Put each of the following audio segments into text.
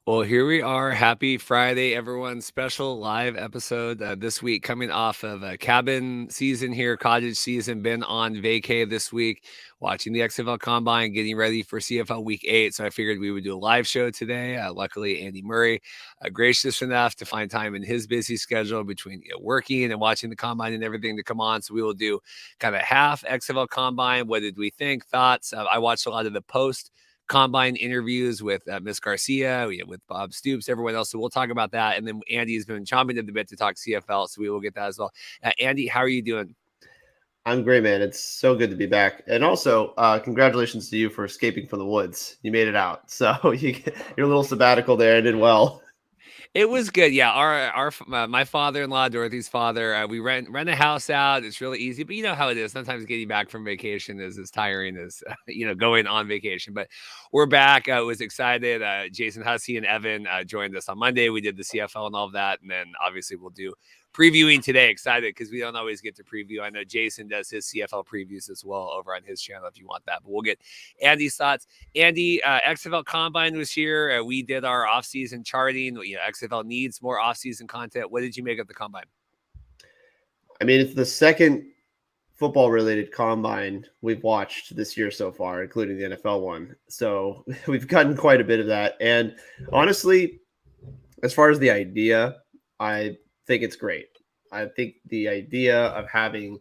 Well, here we are. Happy Friday, everyone. Special live episode this week coming off of a cabin season here, cottage season. Been on vacay this week, watching the XFL Combine, getting ready for CFL Week 8. So I figured we would do a live show today. Luckily, Andy Murray, gracious enough to find time in his busy schedule between working and watching the Combine and everything to come on. So we will do kind of half XFL Combine. What did we think? Thoughts? I watched a lot of the post Combine interviews with Miss Garcia, with Bob Stoops, everyone else. So we'll talk about that. And then Andy's been chomping at the bit to talk CFL, so we will get that as well. Andy, how are you doing? I'm great, man. It's so good to be back. And also, congratulations to you for escaping from the woods. You made it out. So your little sabbatical there did well. It was good. Yeah. My father-in-law, Dorothy's father, we rent a house out. It's really easy, but you know how it is. Sometimes getting back from vacation is as tiring as, going on vacation, but we're back. I was excited. Jason Hussey and Evan joined us on Monday. We did the CFL and all of that. And then obviously we'll do previewing today. Excited because we don't always get to preview. I know Jason does his CFL previews as well over on his channel if you want that, but we'll get Andy's thoughts. Andy, XFL Combine was here. We did our offseason charting. XFL needs more offseason content. What did you make of the Combine? I mean, it's the second football-related Combine we've watched this year so far, including the NFL one. So we've gotten quite a bit of that. And honestly, as far as the idea, I think it's great. I think the idea of having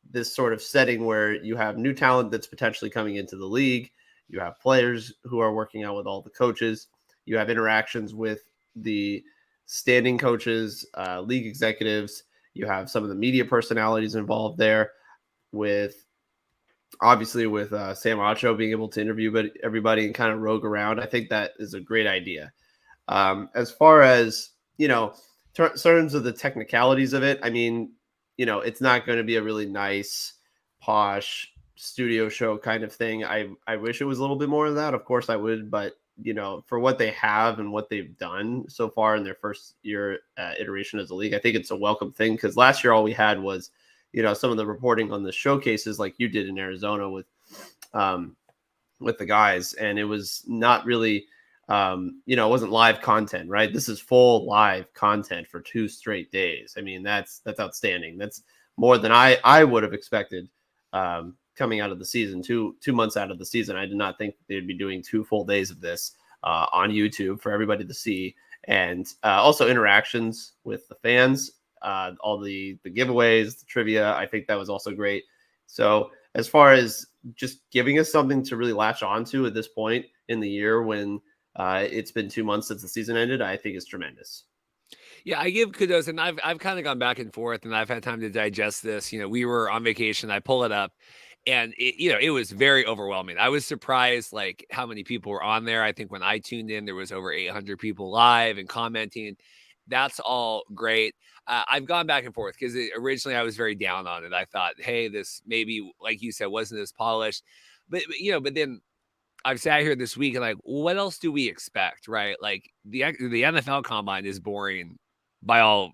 this sort of setting where you have new talent that's potentially coming into the league, you have players who are working out with all the coaches, you have interactions with the standing coaches, league executives, you have some of the media personalities involved there with Sam Acho being able to interview everybody and kind of rogue around. I think that is a great idea. As far as, terms of the technicalities of it, I mean, it's not going to be a really nice, posh studio show kind of thing. I wish it was a little bit more of that. Of course I would, but for what they have and what they've done so far in their first year iteration as a league, I think it's a welcome thing because last year all we had was, some of the reporting on the showcases like you did in Arizona with the guys, and it was not really. It wasn't live content, right? This is full live content for 2 straight days. I mean, that's outstanding. That's more than I would have expected coming out of the season, 2 months out of the season. I did not think they'd be doing 2 full days of this on YouTube for everybody to see. And also interactions with the fans, all the giveaways, the trivia. I think that was also great. So as far as just giving us something to really latch onto at this point in the year when it's been 2 months since the season ended, I think it's tremendous. Yeah, I give kudos, and I've kind of gone back and forth, and I've had time to digest this. We were on vacation. I pull it up, and it was very overwhelming. I was surprised, like how many people were on there. I think when I tuned in, there was over 800 people live and commenting. That's all great. I've gone back and forth because originally I was very down on it. I thought, hey, this maybe, like you said, wasn't as polished, but then I've sat here this week and like, what else do we expect, right? Like the NFL Combine is boring by all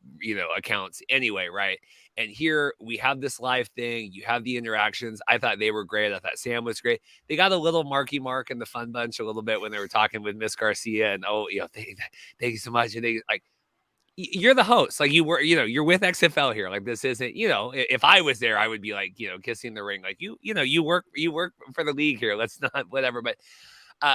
accounts anyway, right? And here we have this live thing. You have the interactions. I thought they were great. I thought Sam was great. They got a little Marky Mark and the Fun Bunch a little bit when they were talking with Miss Garcia and thank you so much. And they like, you're the host. Like you were, you're with XFL here. Like this isn't, if I was there, I would be like, kissing the ring. Like you work for the league here. Let's not, whatever. But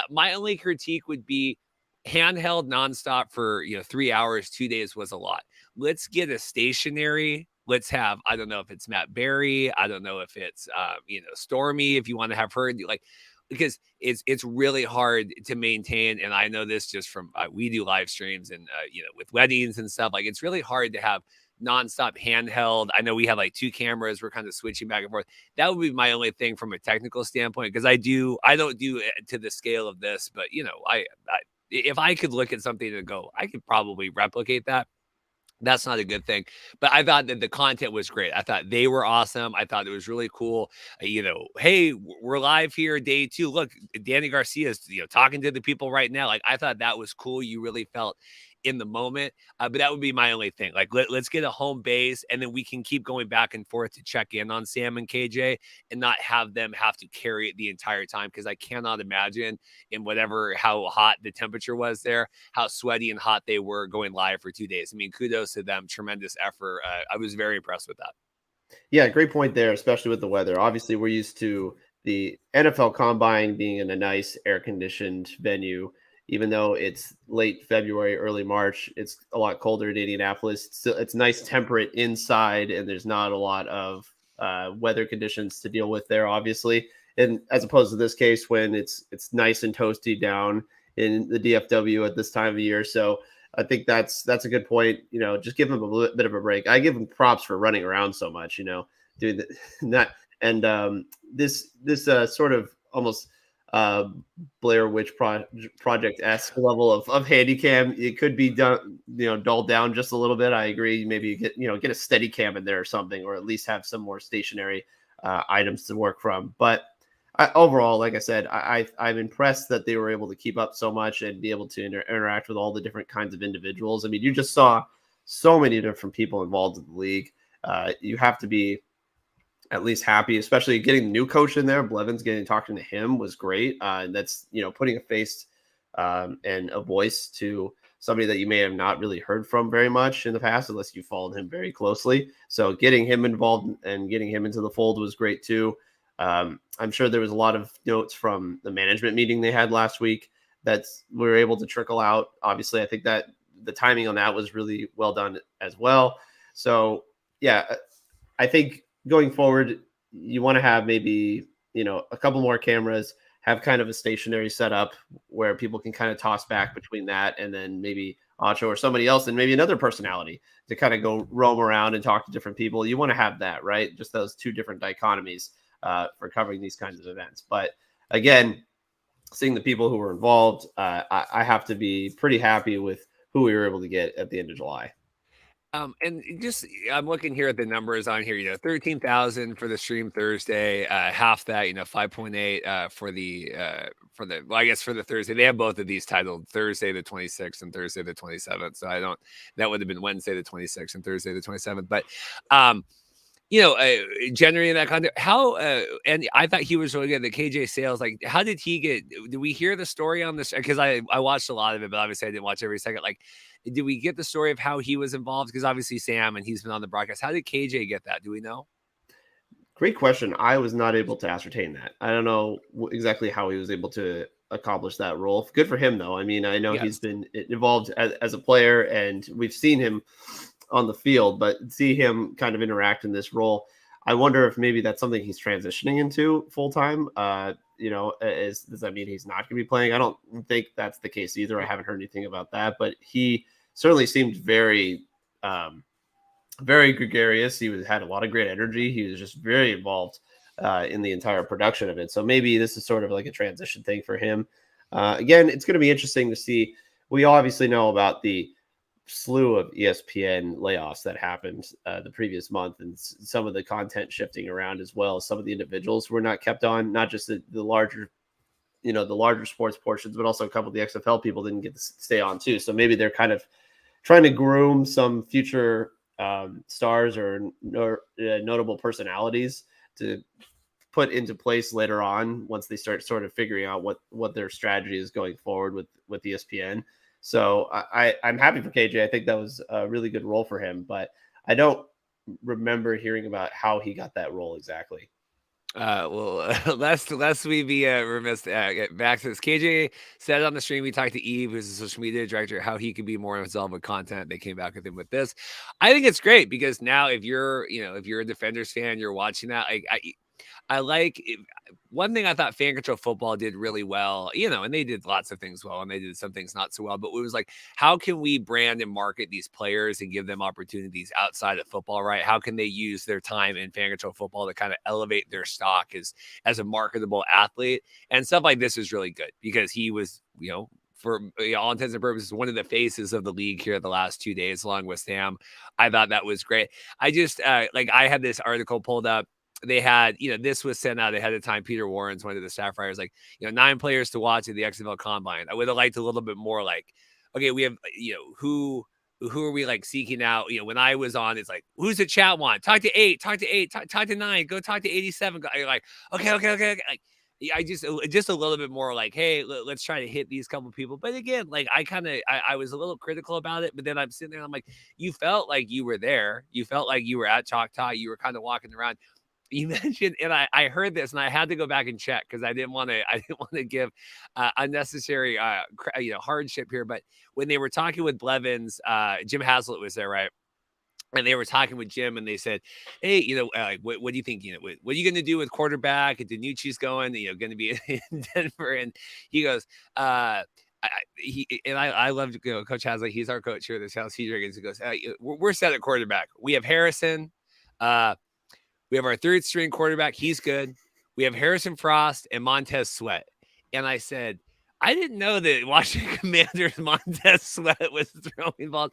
my only critique would be handheld nonstop for, 3 hours, 2 days was a lot. Let's get a stationary. Let's have, I don't know if it's Matt Berry. I don't know if it's, Stormy, if you want to have her like, because it's really hard to maintain. And I know this just from, we do live streams and, with weddings and stuff, like it's really hard to have nonstop handheld. I know we have like 2 cameras. We're kind of switching back and forth. That would be my only thing from a technical standpoint. Cause I don't do it to the scale of this, but if I could look at something and go, I could probably replicate that. That's not a good thing. But I thought that the content was great. I thought they were awesome. I thought it was really cool. Hey, we're live here day 2. Look, Danny Garcia is, talking to the people right now. Like I thought that was cool. You really felt in the moment. But that would be my only thing. Like, let's get a home base, and then we can keep going back and forth to check in on Sam and KJ and not have them have to carry it the entire time. Because I cannot imagine in whatever how hot the temperature was there, how sweaty and hot they were going live for 2 days. I mean, kudos to them. Tremendous effort. I was very impressed with that. Yeah, great point there, especially with the weather. Obviously, we're used to the NFL Combine being in a nice air-conditioned venue. Even though it's late February, early March, it's a lot colder in Indianapolis. It's nice temperate inside, and there's not a lot of weather conditions to deal with there, obviously. And as opposed to this case, when it's nice and toasty down in the DFW at this time of year. So I think that's a good point. Just give him a bit of a break. I give him props for running around so much. Doing that and this sort of almost Blair Witch Project-esque level of handycam. It could be done, dulled down just a little bit. I agree. Maybe you get a steady cam in there or something, or at least have some more stationary items to work from. But overall, like I said, I'm impressed that they were able to keep up so much and be able to interact with all the different kinds of individuals. I mean, you just saw so many different people involved in the league. You have to be at least happy, especially getting the new coach in there. Blevins, talking to him was great. That's, putting a face and a voice to somebody that you may have not really heard from very much in the past, unless you followed him very closely. So getting him involved and getting him into the fold was great too. I'm sure there was a lot of notes from the management meeting they had last week that we were able to trickle out. Obviously, I think that the timing on that was really well done as well. So yeah, I think going forward, you want to have maybe, a couple more cameras, have kind of a stationary setup where people can kind of toss back between that and then maybe Acho or somebody else and maybe another personality to kind of go roam around and talk to different people. You want to have that, right? Just those two different dichotomies for covering these kinds of events. But again, seeing the people who were involved, I have to be pretty happy with who we were able to get at the end of July. And just I'm looking here at the numbers on here, 13,000 for the stream Thursday, half that, 5.8 for the well, I guess for the Thursday. They have both of these titled Thursday the 26th and Thursday the 27th. So that would have been Wednesday the 26th and Thursday the 27th. But generating that content, how and I thought he was really good. The KJ Sales, like, how did he get? Did we hear the story on this? Because I watched a lot of it, but obviously I didn't watch every second. Like, did we get the story of how he was involved? Because obviously Sam and he's been on the broadcast. How did KJ get that? Do we know? Great question. I was not able to ascertain that. I don't know exactly how he was able to accomplish that role. Good for him, though. I mean, I know he's been involved as a player, and we've seen him on the field, but see him kind of interact in this role. I wonder if maybe that's something he's transitioning into full time. Does that mean he's not going to be playing? I don't think that's the case either. I haven't heard anything about that, but he certainly seemed very, very gregarious. He had a lot of great energy. He was just very involved in the entire production of it. So maybe this is sort of like a transition thing for him. Again, it's going to be interesting to see. We obviously know about the slew of ESPN layoffs that happened the previous month, and some of the content shifting around, as well as some of the individuals who were not kept on, not just the larger, the larger sports portions, but also a couple of the XFL people didn't get to stay on too. So maybe they're kind of trying to groom some future stars or notable personalities to put into place later on once they start sort of figuring out what their strategy is going forward with ESPN. So I'm happy for KJ. I think that was a really good role for him, but I don't remember hearing about how he got that role exactly. Lest we be remiss, get back to this. KJ said on the stream, we talked to Eve, who's the social media director, how he could be more involved with content. They came back with him with this. I think it's great because now if you're a Defenders fan, you're watching that. I like one thing I thought Fan Control Football did really well, and they did lots of things well, and they did some things not so well, but it was like, how can we brand and market these players and give them opportunities outside of football, right? How can they use their time in Fan Control Football to kind of elevate their stock as a marketable athlete? And stuff like this is really good because he was, for all intents and purposes, one of the faces of the league here the last 2 days, along with Sam. I thought that was great. I just, I had this article pulled up. They had, this was sent out ahead of time. Peter Warren's one of the staff writers, 9 players to watch at the XFL Combine. I would have liked a little bit more okay, we have, who are we like seeking out? When I was on, it's like, who's the chat want? Talk to 8, talk to 8, talk to 9, go talk to 87. You're like, okay. Like, yeah, I just a little bit more like, hey, let's try to hit these couple people. But again, like I was a little critical about it, but then I'm sitting there and I'm like, you felt like you were there. You felt like you were at Choctaw. You were kind of walking around. You mentioned, and I heard this, and I had to go back and check because I didn't want to give unnecessary hardship here. But when they were talking with Blevins, Jim Haslett was there, right? And they were talking with Jim, and they said, "Hey, what do you think? What are you going to do with quarterback? And DiNucci's going, going to be in Denver." And he goes, I love Coach Haslett. He's our coach here at this house. He goes, we're set at quarterback. We have Harrison. We have our third string quarterback. He's good. We have Harrison Frost and Montez Sweat. And I said, I didn't know that Washington Commanders Montez Sweat was throwing balls.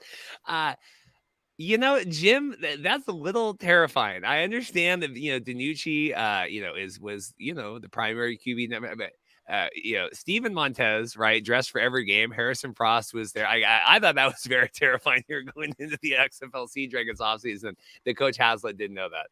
Jim, that's a little terrifying. I understand that, DiNucci, was the primary QB, but Steven Montez, right, dressed for every game. Harrison Frost was there. I thought that was very terrifying here going into the XFL Sea Dragons offseason. The Coach Haslett didn't know that.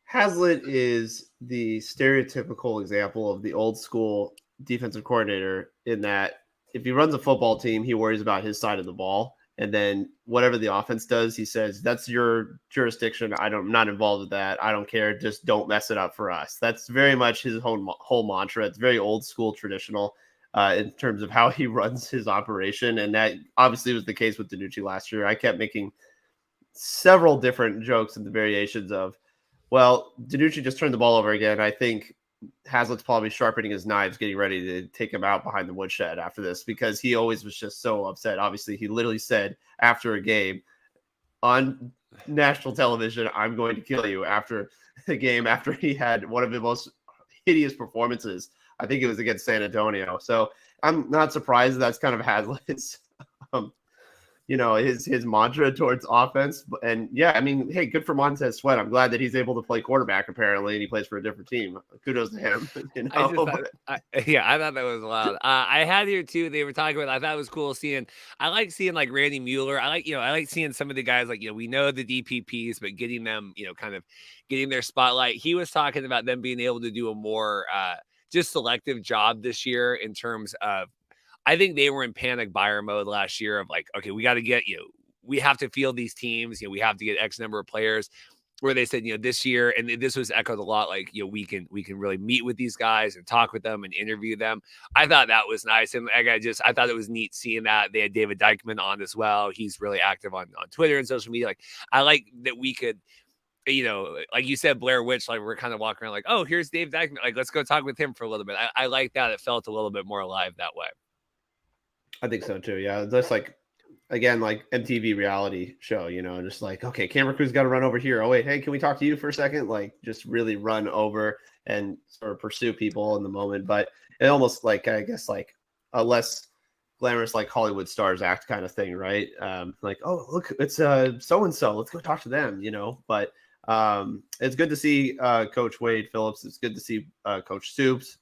Haslett is the stereotypical example of the old school defensive coordinator in that if he runs a football team, he worries about his side of the ball. And then whatever the offense does, he says, that's your jurisdiction. I'm not involved with that. I don't care. Just don't mess it up for us. That's very much his whole mantra. It's very old school traditional in terms of how he runs his operation. And that obviously was the case with DiNucci last year. I kept making several different jokes and the variations of, well, DiNucci just turned the ball over again. I think Haslett's probably sharpening his knives, getting ready to take him out behind the woodshed after this, because he always was just so upset. Obviously, he literally said after a game on national television, I'm going to kill you after the game, after he had one of the most hideous performances. I think it was against San Antonio. So I'm not surprised that's kind of Haslett's his mantra towards offense. And yeah, I mean, hey, good for Montez Sweat. I'm glad that he's able to play quarterback apparently, and he plays for a different team. Kudos to him. I thought that was wild. I had here too. They were talking about. I thought it was cool seeing. I like seeing like Randy Mueller. I like seeing some of the guys like we know the DPPs, but getting them kind of getting their spotlight. He was talking about them being able to do a more just selective job this year in terms of. I think they were in panic buyer mode last year of like, okay, we got to get we have to field these teams. We have to get X number of players. Where they said, this year, and this was echoed a lot, like, we can really meet with these guys and talk with them and interview them. I thought that was nice, and I thought it was neat seeing that. They had David Dykman on as well. He's really active on Twitter and social media. Like, I like that we could. Like you said, Blair Witch, like we're kind of walking around like, oh, here's Dave Dykman. Like, let's go talk with him for a little bit. I like that. It felt a little bit more alive that way. I think so too. Yeah. Just like, again, like MTV reality show, just like, okay, camera crew's got to run over here. Oh wait, hey, can we talk to you for a second? Like, just really run over and sort of pursue people in the moment. But it almost like, I guess, like a less glamorous, like Hollywood stars act kind of thing, right? Like, oh, look, it's so-and-so. Let's go talk to them, But it's good to see Coach Wade Phillips. It's good to see Coach Stoops.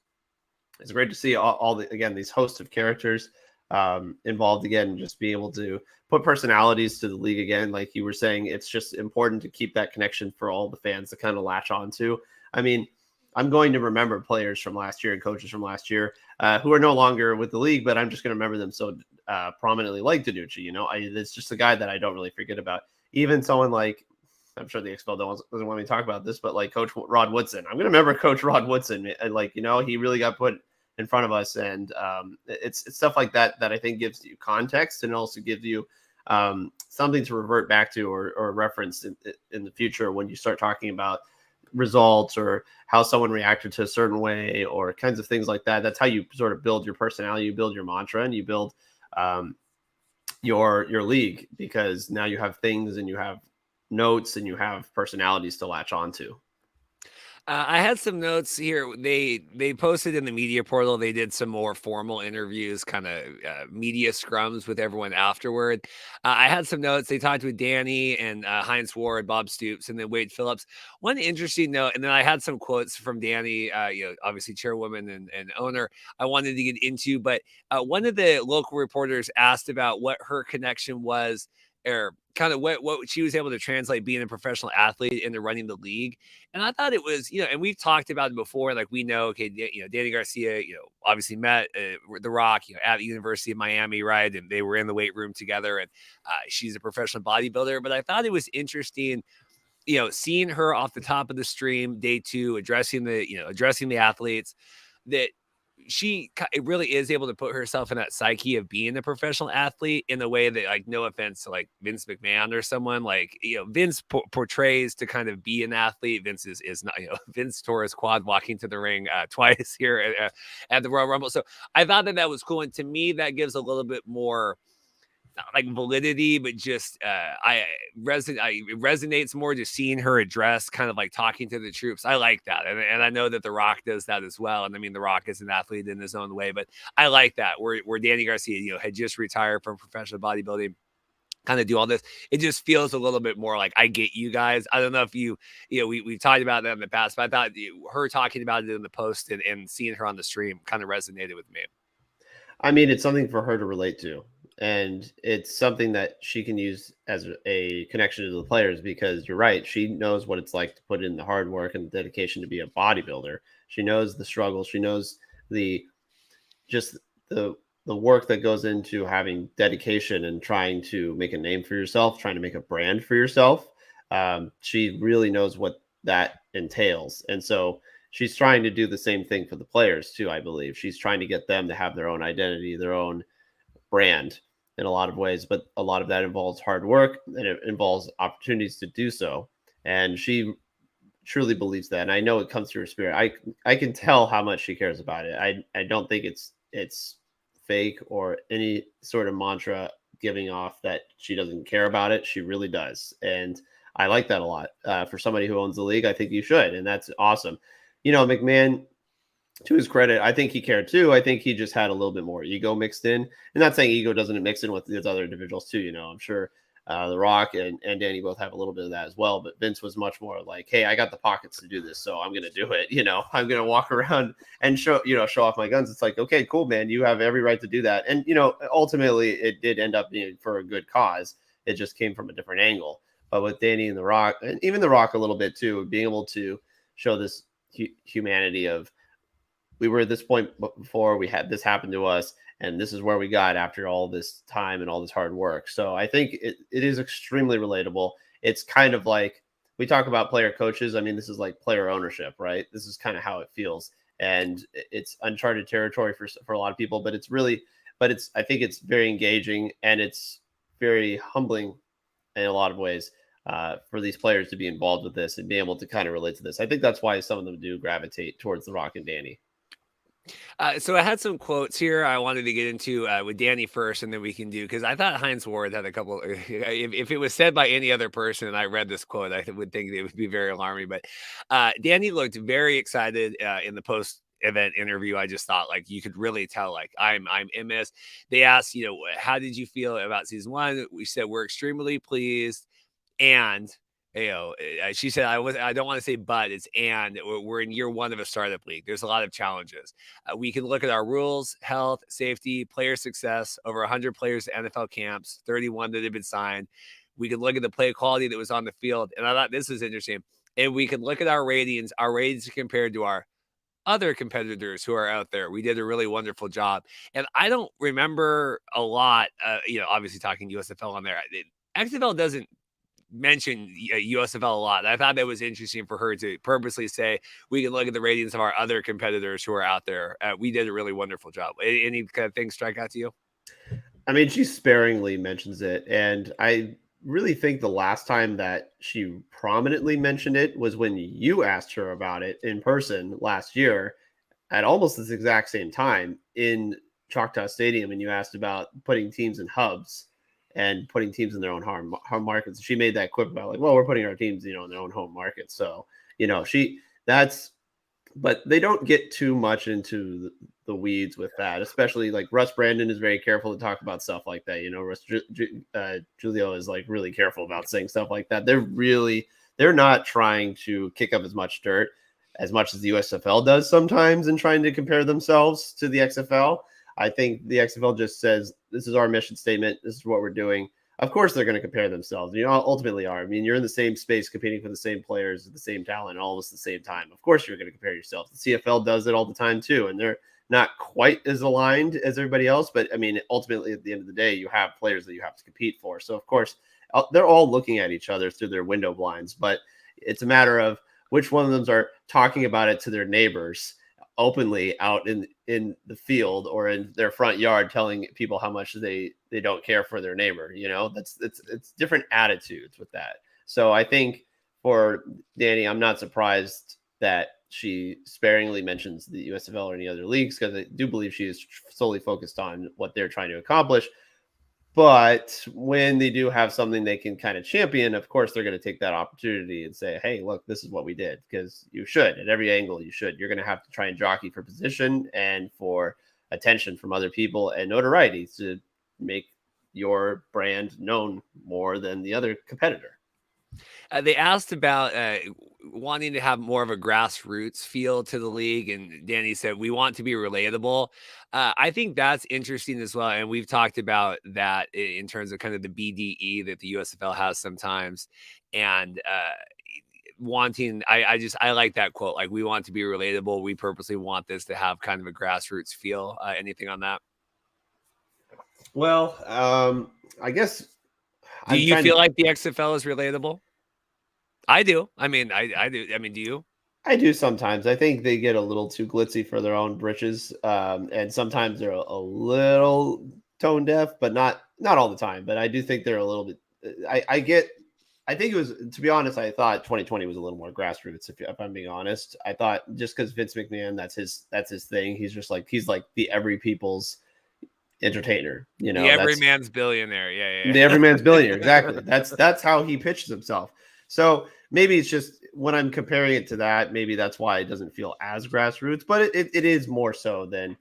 It's great to see all these hosts of characters involved again, just be able to put personalities to the league again. Like you were saying, it's just important to keep that connection for all the fans to kind of latch on to. I mean, I'm going to remember players from last year and coaches from last year who are no longer with the league, but I'm just going to remember them so prominently, like DiNucci. It's just a guy that I don't really forget about. Even someone like, I'm sure the XFL doesn't want me to talk about this, but like Coach Rod Woodson. I'm going to remember Coach Rod Woodson. Like, he really got put in front of us, and it's stuff like that I think gives you context and also gives you something to revert back to or reference in the future when you start talking about results or how someone reacted to a certain way or kinds of things like that. That's how you sort of build your personality, you build your mantra, and you build your league, because now you have things and you have notes and you have personalities to latch onto. I had some notes here. They posted in the media portal. They did some more formal interviews, kind of media scrums with everyone afterward. I had some notes. They talked with Danny and Heinz Ward, Bob Stoops, and then Wade Phillips. One interesting note, and then I had some quotes from Danny, obviously chairwoman and owner. I wanted to get into, but one of the local reporters asked about what her connection was, or kind of what she was able to translate being a professional athlete into running the league. And I thought it was, and we've talked about it before. Like, we know, okay, Danny Garcia, obviously met The Rock, at the University of Miami, right? And they were in the weight room together, and she's a professional bodybuilder. But I thought it was interesting, seeing her off the top of the stream, day 2, addressing the athletes, that it really is able to put herself in that psyche of being a professional athlete in a way that, like, no offense to like Vince McMahon or someone, like, Vince portrays to kind of be an athlete. Vince is not, Vince tore his quad walking to the ring twice here at the Royal Rumble. So I thought that was cool. And to me, that gives a little bit more, not like validity, but just it resonates more just seeing her address, kind of like talking to the troops. I like that, and I know that The Rock does that as well. And I mean, The Rock is an athlete in his own way, but I like that where Danny Garcia, had just retired from professional bodybuilding, kind of do all this. It just feels a little bit more like, I get you guys. I don't know if we've talked about that in the past, but I thought her talking about it in the post and seeing her on the stream kind of resonated with me. I mean, it's something for her to relate to. And it's something that she can use as a connection to the players, because you're right. She knows what it's like to put in the hard work and dedication to be a bodybuilder. She knows the struggle. She knows the work that goes into having dedication and trying to make a name for yourself, trying to make a brand for yourself. She really knows what that entails. And so she's trying to do the same thing for the players too, I believe. She's trying to get them to have their own identity, their own brand in a lot of ways, but a lot of that involves hard work and it involves opportunities to do so. And she truly believes that. And I know it comes through her spirit. I can tell how much she cares about it. I don't think it's fake or any sort of mantra giving off that she doesn't care about it. She really does. And I like that a lot. For somebody who owns the league, I think you should. And that's awesome. McMahon, to his credit, I think he cared too. I think he just had a little bit more ego mixed in. And not saying ego doesn't mix in with his other individuals too. I'm sure The Rock and Danny both have a little bit of that as well. But Vince was much more like, hey, I got the pockets to do this, so I'm going to do it. I'm going to walk around and show off my guns. It's like, okay, cool, man. You have every right to do that. And, ultimately it did end up being for a good cause. It just came from a different angle. But with Danny and The Rock, and even The Rock a little bit too, being able to show this humanity of, we were at this point before, we had this happen to us, and this is where we got after all this time and all this hard work. So I think it is extremely relatable. It's kind of like, we talk about player coaches. I mean, this is like player ownership, right? This is kind of how it feels. And it's uncharted territory for a lot of people, but I think it's very engaging, and it's very humbling in a lot of ways for these players to be involved with this and be able to kind of relate to this. I think that's why some of them do gravitate towards The Rock and Danny. So I had some quotes here I wanted to get into with Danny first, and then we can do, because I thought Heinz Ward had a couple. If it was said by any other person and I read this quote, I would think it would be very alarming. But Danny looked very excited in the post event interview. I just thought, like, you could really tell, like, I'm in this. They asked, how did you feel about season 1? We said we're extremely pleased, and she said, I don't want to say, but it's, and we're in year 1 of a startup league. There's a lot of challenges. We can look at our rules, health, safety, player success, over 100 players at NFL camps, 31 that have been signed. We can look at the play quality that was on the field. And I thought this is interesting. And we can look at our ratings compared to our other competitors who are out there. We did a really wonderful job. And I don't remember a lot, obviously talking USFL on there. XFL doesn't mention USFL a lot. I thought that was interesting for her to purposely say, we can look at the ratings of our other competitors who are out there. We did a really wonderful job. Any kind of things strike out to you? I mean, she sparingly mentions it. And I really think the last time that she prominently mentioned it was when you asked her about it in person last year at almost this exact same time in Choctaw Stadium. And you asked about putting teams in hubs and putting teams in their own home markets. She made that quip about, like, well, we're putting our teams, in their own home markets. So, But they don't get too much into the weeds with that, especially like Russ Brandon is very careful to talk about stuff like that. Julio is like really careful about saying stuff like that. They're not trying to kick up as much dirt as much as the USFL does sometimes in trying to compare themselves to the XFL. I think the XFL just says, this is our mission statement. This is what we're doing. Of course, they're going to compare themselves. Ultimately are. I mean, you're in the same space competing for the same players, the same talent, almost the same time. Of course, you're going to compare yourself. The CFL does it all the time, too. And they're not quite as aligned as everybody else. But, I mean, ultimately, at the end of the day, you have players that you have to compete for. So, of course, they're all looking at each other through their window blinds. But it's a matter of which one of them are talking about it to their neighbors openly out in the field or in their front yard, telling people how much they don't care for their neighbor. It's different attitudes with that. So I think for Danny, I'm not surprised that she sparingly mentions the USFL or any other leagues, because I do believe she is solely focused on what they're trying to accomplish. But when they do have something they can kind of champion, of course, they're going to take that opportunity and say, hey, look, this is what we did. Because you should, at every angle, you should. You're going to have to try and jockey for position and for attention from other people and notoriety to make your brand known more than the other competitor. They asked about wanting to have more of a grassroots feel to the league, and Danny said, we want to be relatable. I think that's interesting as well, and we've talked about that in terms of kind of the BDE that the USFL has sometimes, and I like that quote, like, we want to be relatable. We purposely want this to have kind of a grassroots feel. Anything on that? Well, I guess. Do you feel like the XFL is relatable? I do. I mean, I do. I mean, do you? I do sometimes. I think they get a little too glitzy for their own britches, and sometimes they're a little tone deaf, but not all the time. But I do think they're a little bit. I think it was, to be honest, I thought 2020 was a little more grassroots. If I'm being honest, I thought just because Vince McMahon, that's his thing. He's like the every people's entertainer. The everyman's billionaire. Yeah. The everyman's billionaire. Exactly. That's how he pitches himself. So maybe it's just when I'm comparing it to that, maybe that's why it doesn't feel as grassroots, but it is more so than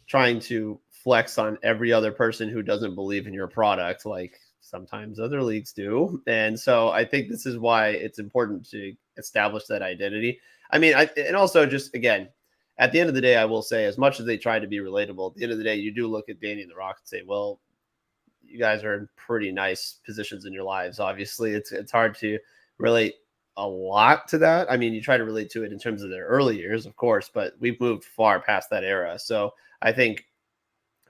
trying to flex on every other person who doesn't believe in your product, like sometimes other leagues do. And so I think this is why it's important to establish that identity. I mean, and also just, again, at the end of the day, I will say, as much as they try to be relatable, at the end of the day, you do look at Danny and the Rock and say, well, you guys are in pretty nice positions in your lives. Obviously, it's hard to relate a lot to that. I mean, you try to relate to it in terms of their early years, of course, but we've moved far past that era. So I think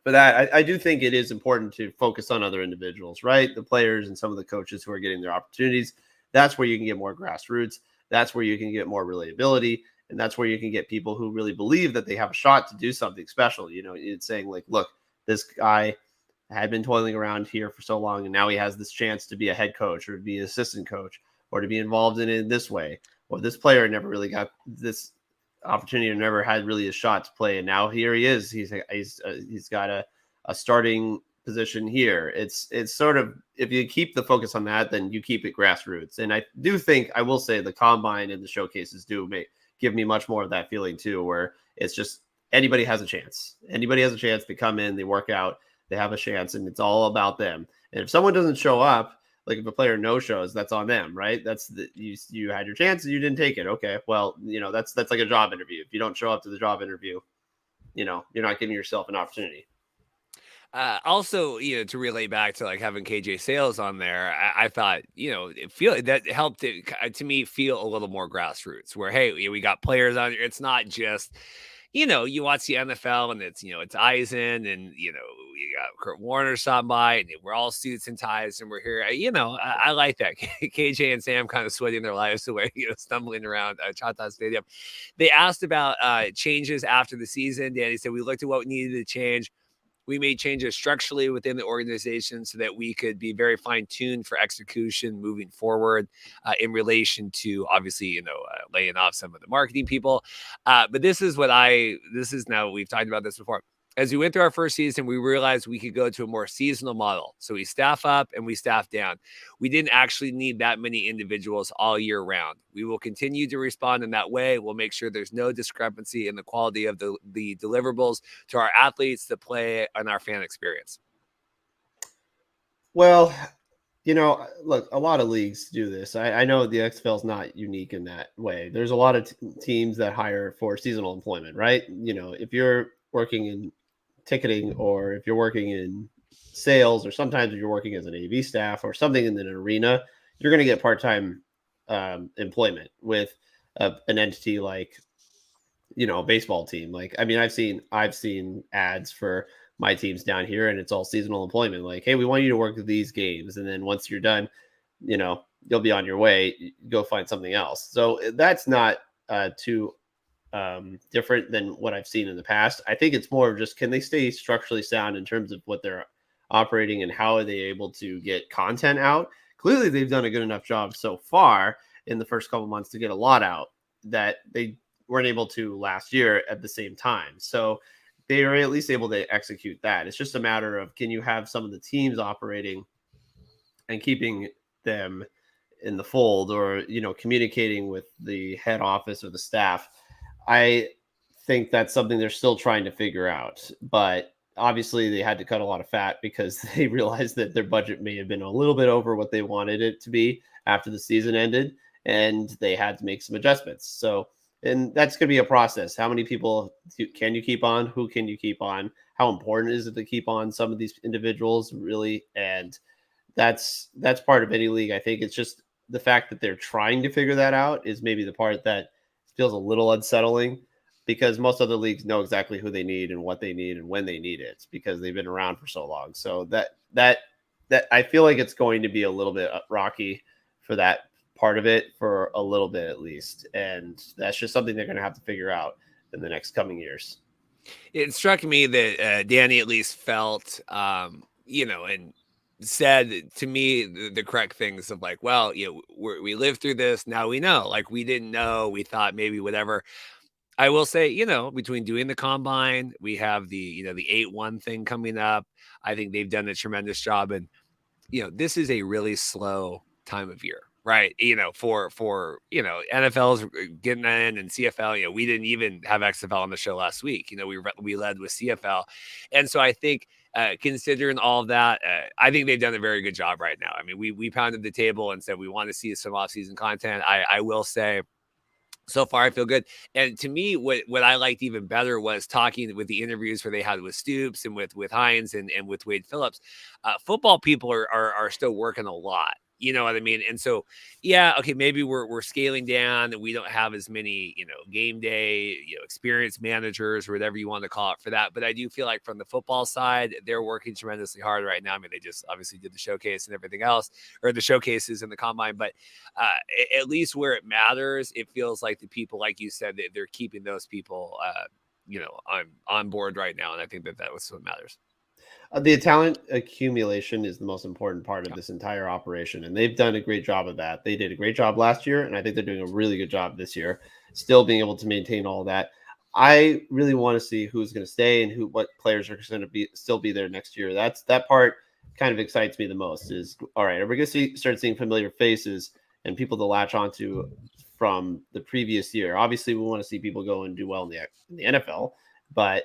for that, I do think it is important to focus on other individuals, right? The players and some of the coaches who are getting their opportunities. That's where you can get more grassroots. That's where you can get more relatability. And that's where you can get people who really believe that they have a shot to do something special. It's saying like, look, this guy had been toiling around here for so long, and now he has this chance to be a head coach or to be an assistant coach or to be involved in it in this way. Or this player never really got this opportunity or never had really a shot to play. And now here he is. He's got a starting position here. It's sort of, if you keep the focus on that, then you keep it grassroots. And I do think, I will say, the combine and the showcases do give me much more of that feeling too, where it's just anybody has a chance. Anybody has a chance. They come in, they work out, they have a chance, and it's all about them. And if someone doesn't show up, like if a player no shows, that's on them, right? That's you had your chance and you didn't take it. Okay, well, that's like a job interview. If you don't show up to the job interview, you're not giving yourself an opportunity. Also, to relate back to like having KJ Sales on there, I thought, that helped it to me feel a little more grassroots, where, hey, we got players on here. It's not just, you watch the NFL and it's Eisen and, you got Kurt Warner stopping by and we're all suits and ties and we're here. I like that. KJ and Sam kind of sweating their lives away, stumbling around Chata Stadium. They asked about changes after the season. Danny said, we looked at what we needed to change. We made changes structurally within the organization so that we could be very fine-tuned for execution moving forward in relation to, obviously, laying off some of the marketing people. But this is now, we've talked about this before. As we went through our first season, we realized we could go to a more seasonal model. So we staff up and we staff down. We didn't actually need that many individuals all year round. We will continue to respond in that way. We'll make sure there's no discrepancy in the quality of the deliverables to our athletes, the play, and our fan experience. Well, look, a lot of leagues do this. I know the XFL is not unique in that way. There's a lot of teams that hire for seasonal employment, right? If you're working in ticketing, or if you're working in sales, or sometimes if you're working as an AV staff or something in an arena, you're going to get part-time employment with an entity like, a baseball team. Like, I mean, I've seen ads for my teams down here, and it's all seasonal employment. Like, hey, we want you to work these games, and then once you're done, you'll be on your way. Go find something else. So that's not too different than what I've seen in the past. I think it's more of just, can they stay structurally sound in terms of what they're operating, and how are they able to get content out? Clearly, they've done a good enough job so far in the first couple months to get a lot out that they weren't able to last year at the same time. So they are at least able to execute that. It's just a matter of, can you have some of the teams operating and keeping them in the fold, or, communicating with the head office or the staff. I think that's something they're still trying to figure out, but obviously they had to cut a lot of fat because they realized that their budget may have been a little bit over what they wanted it to be after the season ended, and they had to make some adjustments. So, and that's going to be a process. How many people can you keep on? Who can you keep on? How important is it to keep on some of these individuals, really? And that's part of any league. I think it's just the fact that they're trying to figure that out is maybe the part that feels a little unsettling, because most other leagues know exactly who they need and what they need and when they need it, because they've been around for so long. So that I feel like it's going to be a little bit rocky for that part of it for a little bit at least. And that's just something they're going to have to figure out in the next coming years. It struck me that Danny at least felt, and said to me the correct things of like, well, we lived through this. Now we know. Like, we didn't know. We thought maybe whatever. I will say, between doing the combine, we have the 8-1 thing coming up. I think they've done a tremendous job. And, this is a really slow time of year, right? For NFL's getting in, and CFL, we didn't even have XFL on the show last week. We led with CFL. And so I think, considering all of that, I think they've done a very good job right now. I mean, we pounded the table and said we want to see some off-season content. I will say, so far, I feel good. And to me, what I liked even better was talking with the interviews where they had with Stoops and with Heinz and with Wade Phillips. Football people are still working a lot. You know what I mean? And so, yeah, okay, maybe we're scaling down and we don't have as many, game day, experienced managers or whatever you want to call it for that. But I do feel like from the football side, they're working tremendously hard right now. I mean, they just obviously did the showcase and everything else, or the showcases and the combine. But at least where it matters, it feels like the people, like you said, that they're keeping those people, on board right now. And I think that was what matters. The talent accumulation is the most important part of this entire operation, and they've done a great job of that. They did a great job last year, and I think they're doing a really good job this year, still being able to maintain all that. I really want to see who's going to stay and what players are going to still be there next year. That part kind of excites me the most. Is all right, are we going to start seeing familiar faces and people to latch onto from the previous year? Obviously, we want to see people go and do well in the NFL, but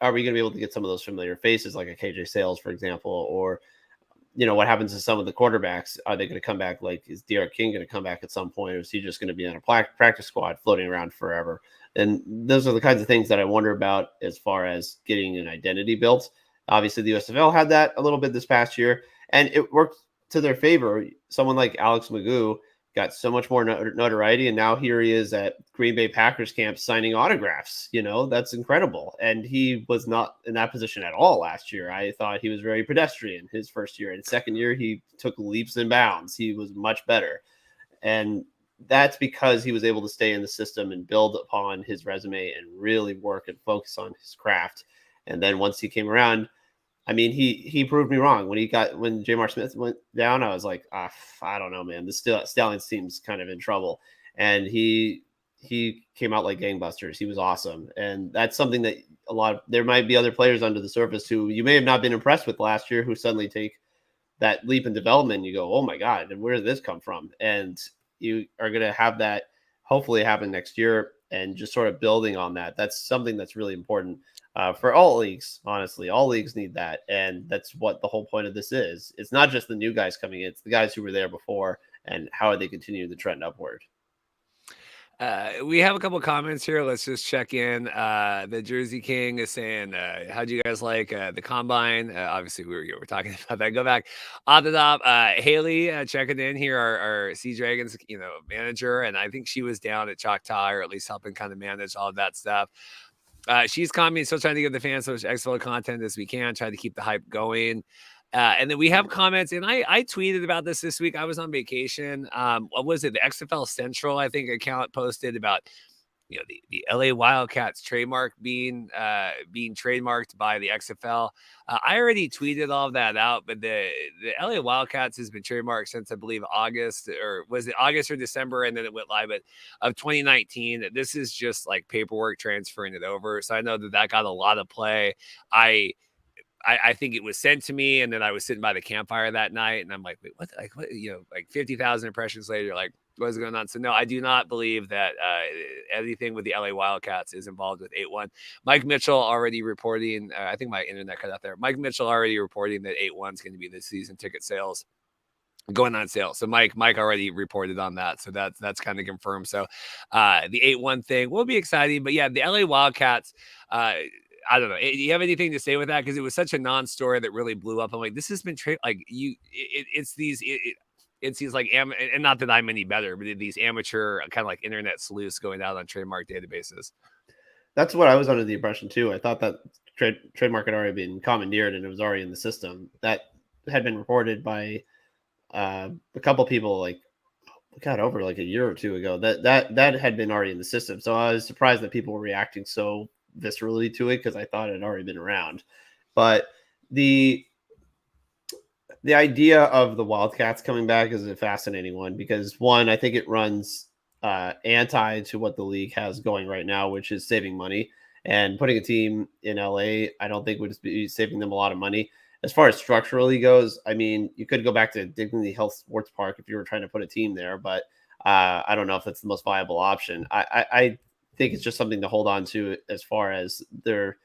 are we going to be able to get some of those familiar faces, like a KJ Sales, for example, or, what happens to some of the quarterbacks? Are they going to come back? Like, is Derek King going to come back at some point, or is he just going to be on a practice squad floating around forever? And those are the kinds of things that I wonder about as far as getting an identity built. Obviously, the USFL had that a little bit this past year, and it worked to their favor. Someone like Alex Magoo got so much more notoriety, and now here he is at Green Bay Packers camp signing autographs. That's incredible. And he was not in that position at all last year. I thought he was very pedestrian his first year. And second year, he took leaps and bounds. He was much better. And that's because he was able to stay in the system and build upon his resume and really work and focus on his craft. And then once he came around, I mean, he proved me wrong. When Jamar Smith went down, I was like, I don't know, man. The Stallions team's kind of in trouble. And he came out like gangbusters. He was awesome. And that's something that there might be other players under the surface who you may have not been impressed with last year who suddenly take that leap in development. You go, oh my God, and where did this come from? And you are going to have that hopefully happen next year, and just sort of building on that. That's something that's really important for all leagues. Honestly, all leagues need that. And that's what the whole point of this is. It's not just the new guys coming in, it's the guys who were there before and how are they continue the trend upward. We have a couple comments here. Let's just check in. The Jersey King is saying, how'd you guys like the combine? Obviously, we're talking about that. Go back on the top. Haley checking in here, our Sea Dragons, manager, and I think she was down at Choctaw, or at least helping kind of manage all of that stuff. She's commenting, still trying to give the fans so much XFL content as we can, try to keep the hype going. And then we have comments, and I tweeted about this week. I was on vacation. What was it? The XFL Central, I think, account posted about the LA Wildcats trademark being trademarked by the XFL. I already tweeted all of that out, but the LA Wildcats has been trademarked since I believe August, or was it August or December, and then it went live of 2019. This is just like paperwork transferring it over. So I know that got a lot of play. I think it was sent to me, and then I was sitting by the campfire that night, and I'm like, wait, what? Like, what? 50,000 impressions later, like, what's going on? So no, I do not believe that anything with the LA Wildcats is involved with 8-1. Mike Mitchell already reporting. I think my internet cut out there. Mike Mitchell already reporting that 8-1 is going to be the season ticket sales going on sale. So Mike already reported on that. So that's kind of confirmed. So the 8-1 thing will be exciting. But yeah, the LA Wildcats. I don't know. Do you have anything to say with that? Because it was such a non-story that really blew up. I'm like, this has been it's these like and not that I'm any better, but these amateur kind of like internet sleuths going out on trademark databases. That's what I was under the impression too. I thought that trademark had already been commandeered and it was already in the system. That had been reported by a couple people over like a year or two ago. That had been already in the system. So I was surprised that people were reacting so viscerally to it, because I thought it had already been around. But the idea of the Wildcats coming back is a fascinating one, because one, I think it runs anti to what the league has going right now, which is saving money, and putting a team in LA, I don't think would be saving them a lot of money. As far as structurally goes, I mean, you could go back to Dignity Health Sports Park if you were trying to put a team there, but I don't know if that's the most viable option. I think it's just something to hold on to as far as they're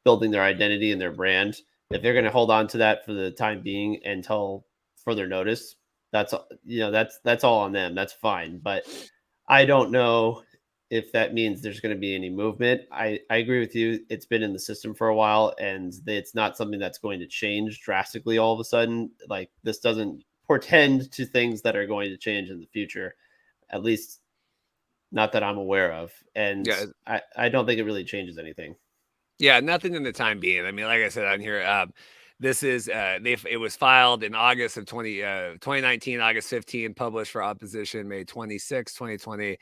building their identity and their brand. If they're going to hold on to that for the time being until further notice, that's all on them. That's fine. But I don't know if that means there's going to be any movement. I agree with you. It's been in the system for a while, and it's not something that's going to change drastically all of a sudden. Like, this doesn't portend to things that are going to change in the future, at least not that I'm aware of. And yeah, I don't think it really changes anything. Yeah, nothing in the time being. I mean, like I said on here, this is it was filed in August of 2019, August 15, published for opposition May 26, 2020.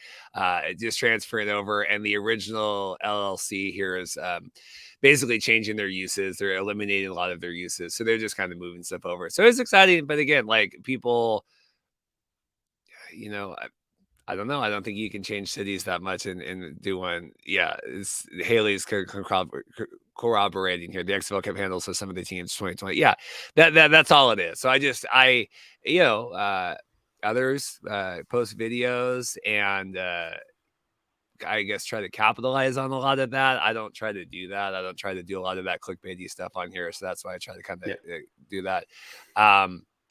Just transferring over, and the original LLC here is basically changing their uses. They're eliminating a lot of their uses, so they're just kind of moving stuff over. So it's exciting, but again, like, people, I don't know. I don't think you can change cities that much and do one. Yeah, Haley's corroborating here. The XFL Cup handles for some of the teams 2020. Yeah, that's all it is. So others post videos and I guess try to capitalize on a lot of that. I don't try to do that. I don't try to do a lot of that clickbaity stuff on here. So that's why I try to kind of do that.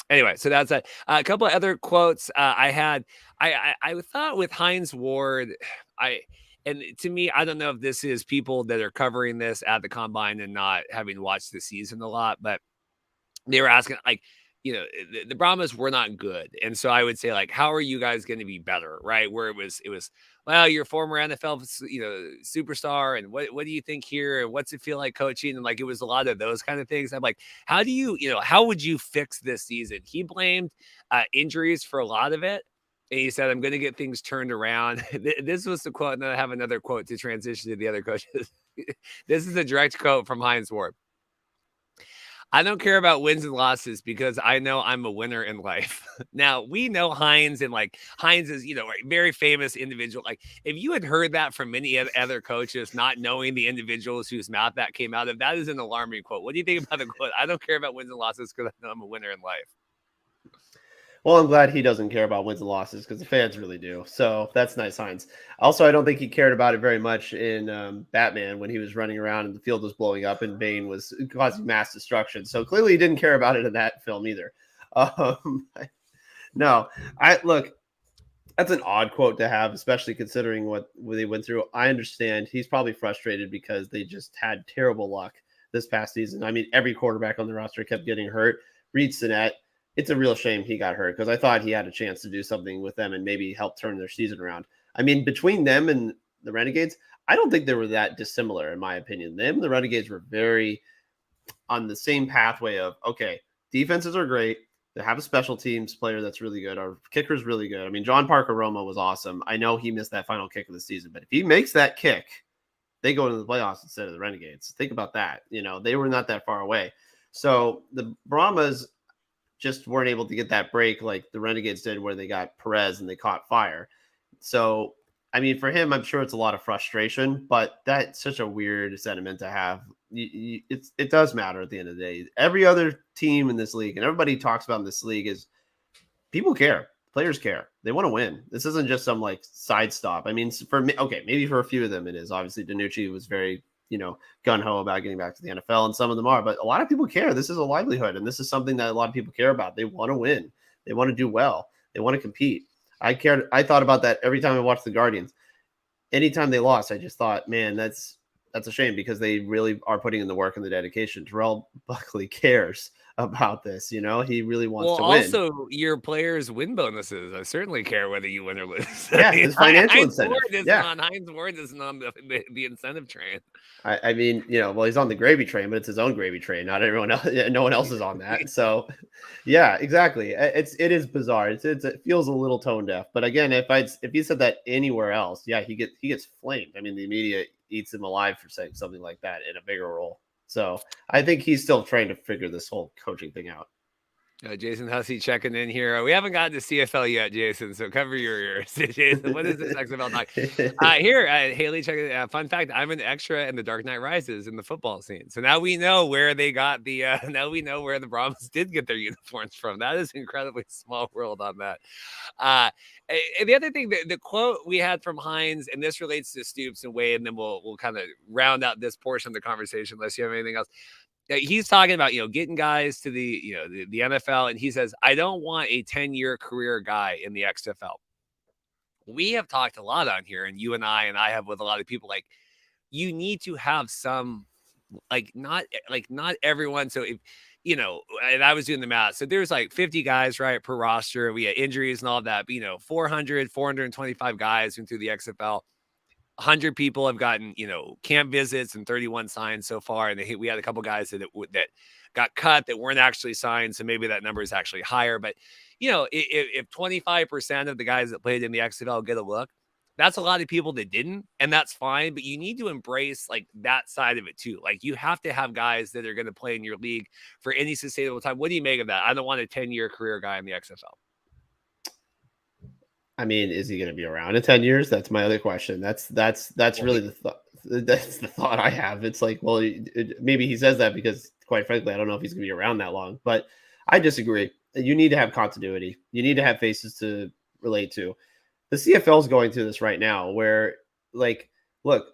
Anyway, so that's a couple of other quotes I had. I thought with Heinz Ward, and to me, I don't know if this is people that are covering this at the combine and not having watched the season a lot, but they were asking, like, the Brahmas were not good. And so I would say, like, how are you guys going to be better? Right. Where it was, well, you're a former NFL, superstar. And what do you think here? And what's it feel like coaching? And like, it was a lot of those kind of things. I'm like, how do you, how would you fix this season? He blamed injuries for a lot of it. And he said, I'm going to get things turned around. This was the quote. And then I have another quote to transition to the other coaches. This is a direct quote from Heinz Ward. I don't care about wins and losses because I know I'm a winner in life. Now, we know Heinz, and like Heinz is, a very famous individual. Like, if you had heard that from many other coaches, not knowing the individuals whose mouth that came out of, that is an alarming quote. What do you think about the quote? I don't care about wins and losses because I know I'm a winner in life. Well, I'm glad he doesn't care about wins and losses because the fans really do. So that's nice, Heinz. Also, I don't think he cared about it very much in Batman when he was running around and the field was blowing up and Bane was causing mass destruction. So clearly he didn't care about it in that film either. Um, no, I look, that's an odd quote to have, especially considering what they went through. I understand he's probably frustrated because they just had terrible luck this past season. I mean, every quarterback on the roster kept getting hurt. Reed Sinnett, it's a real shame he got hurt because I thought he had a chance to do something with them and maybe help turn their season around. I mean, between them and the Renegades, I don't think they were that dissimilar, in my opinion. Them and the Renegades were very on the same pathway of, okay, defenses are great. They have a special teams player that's really good. Our kicker's really good. I mean, John Parker Roma was awesome. I know he missed that final kick of the season, but if he makes that kick, they go into the playoffs instead of the Renegades. Think about that. They were not that far away. So the Brahmas just weren't able to get that break like the Renegades did where they got Perez and they caught fire. So, I mean, for him, I'm sure it's a lot of frustration, but that's such a weird sentiment to have. It does matter at the end of the day. Every other team in this league and everybody talks about in this league is people care. Players care. They want to win. This isn't just some like side stop. I mean, for me, okay, maybe for a few of them it is. Obviously, Danucci was very gung-ho about getting back to the NFL, and some of them are, but a lot of people care. This is a livelihood, and this is something that a lot of people care about. They want to win. They want to do well. They want to compete. I thought about that every time I watched the Guardians. Anytime they lost, I just thought, man, that's a shame because they really are putting in the work and the dedication. Terrell Buckley cares about this. He really wants to win. Also, your players' win bonuses. I certainly care whether you win or lose. Yeah, his financial incentive. Heinz Ward isn't on the incentive train. I mean, well, he's on the gravy train, but it's his own gravy train. Not everyone else. No one else is on that. So, yeah, exactly. It is bizarre. It feels a little tone deaf. But again, if he said that anywhere else, yeah, he gets flamed. I mean, the media eats him alive for saying something like that in a bigger role. So I think he's still trying to figure this whole coaching thing out. Jason Hussey checking in here. We haven't gotten to CFL yet, Jason, so cover your ears. Jason, what is this XFL talk? Here, Haley checking. Fun fact: I'm an extra in The Dark Knight Rises in the football scene. So now we know where they got the. Now we know where the Brahmas did get their uniforms from. That is incredibly small world on that. And the other thing, the quote we had from Heinz, and this relates to Stoops and Wade, and then we'll kind of round out this portion of the conversation unless you have anything else. He's talking about, getting guys to the NFL. And he says, I don't want a 10-year career guy in the XFL. We have talked a lot on here, and you and I have with a lot of people, like, you need to have some, not everyone. So if, and I was doing the math. So there's like 50 guys, right, per roster. We had injuries and all of that, but 425 guys went through the XFL. 100 people have gotten, camp visits and 31 signed so far. And we had a couple guys that got cut that weren't actually signed. So maybe that number is actually higher. But, if 25% of the guys that played in the XFL get a look, that's a lot of people that didn't. And that's fine. But you need to embrace like that side of it too. Like you have to have guys that are going to play in your league for any sustainable time. What do you make of that? I don't want a 10-year career guy in the XFL. I mean, is he going to be around in 10 years? That's my other question. That's really the thought. That's the thought I have. It's like, well, maybe he says that because, quite frankly, I don't know if he's going to be around that long. But I disagree. You need to have continuity. You need to have faces to relate to. The CFL is going through this right now where, like, look,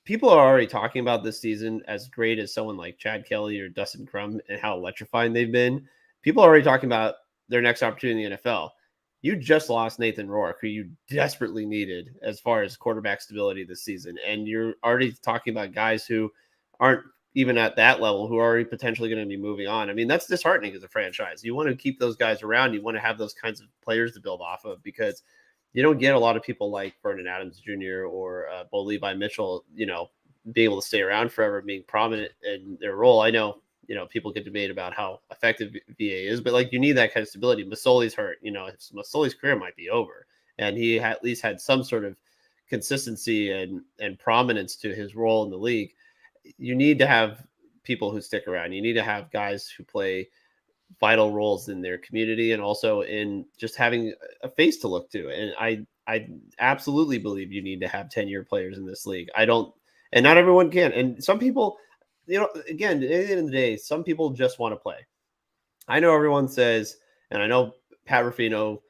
people are already talking about this season as great as someone like Chad Kelly or Dustin Crum and how electrifying they've been. People are already talking about their next opportunity in the NFL. You just lost Nathan Rourke, who you desperately needed as far as quarterback stability this season. And you're already talking about guys who aren't even at that level, who are already potentially going to be moving on. I mean, that's disheartening as a franchise. You want to keep those guys around. You want to have those kinds of players to build off of because you don't get a lot of people like Vernon Adams Jr. or Bo Levi Mitchell, being able to stay around forever, being prominent in their role. I know, people can debate about how effective VA is, but like you need that kind of stability. Masoli's hurt, Masoli's career might be over, and he at least had some sort of consistency and prominence to his role in the league. You need to have people who stick around. You need to have guys who play vital roles in their community and also in just having a face to look to. And I absolutely believe you need to have 10-year players in this league. I don't, and not everyone can. And some people, again, at the end of the day, some people just want to play. I know everyone says, and I know Pat Ruffino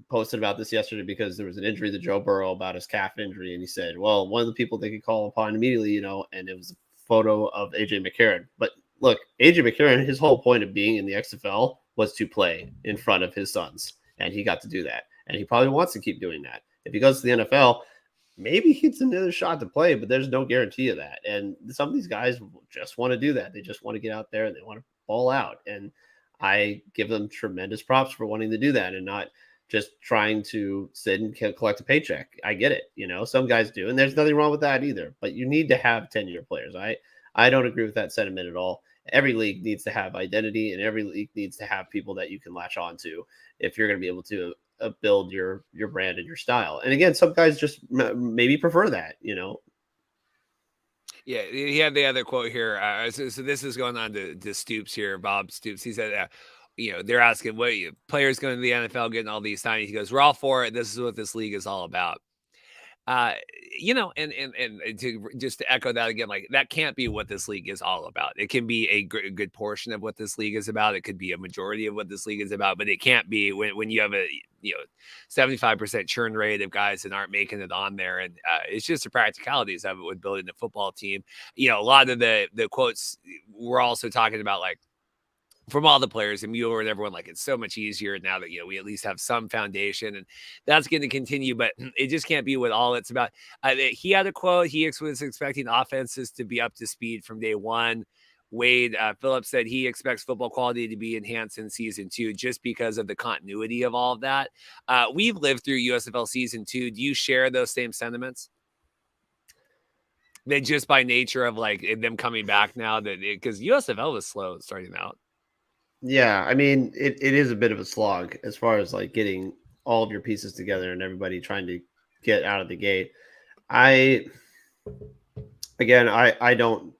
posted about this yesterday because there was an injury to Joe Burrow about his calf injury. And he said, well, one of the people they could call upon immediately, and it was a photo of AJ McCarron. But look, AJ McCarron, his whole point of being in the XFL was to play in front of his sons. And he got to do that. And he probably wants to keep doing that. If he goes to the NFL, maybe he gets another shot to play, but there's no guarantee of that. And some of these guys just want to do that. They just want to get out there and they want to ball out. And I give them tremendous props for wanting to do that and not just trying to sit and collect a paycheck. I get it. Some guys do, and there's nothing wrong with that either, but you need to have 10-year players. I don't agree with that sentiment at all. Every league needs to have identity, and every league needs to have people that you can latch on to if you're going to be able to build your brand and your style. And again, some guys just maybe prefer that, Yeah, he had the other quote here. So this is going on to Stoops here, Bob Stoops. He said, they're asking what players going to the NFL getting all these signings. He goes, "We're all for it. This is what this league is all about." And to echo that again, like that can't be what this league is all about. It can be a good portion of what this league is about. It could be a majority of what this league is about, but it can't be when you have a 75% churn rate of guys that aren't making it on there. And it's just the practicalities of it with building a football team. A lot of the quotes we're also talking about, like, from all the players and Mueller and everyone, like it's so much easier now that, we at least have some foundation, and that's going to continue, but it just can't be what all it's about. He had a quote. He was expecting offenses to be up to speed from day one. Wade Phillips said he expects football quality to be enhanced in season 2 just because of the continuity of all of that. We've lived through USFL season 2. Do you share those same sentiments? That just by nature of like them coming back now, that because USFL was slow starting out. Yeah, I mean, it is a bit of a slog as far as like getting all of your pieces together and everybody trying to get out of the gate. I don't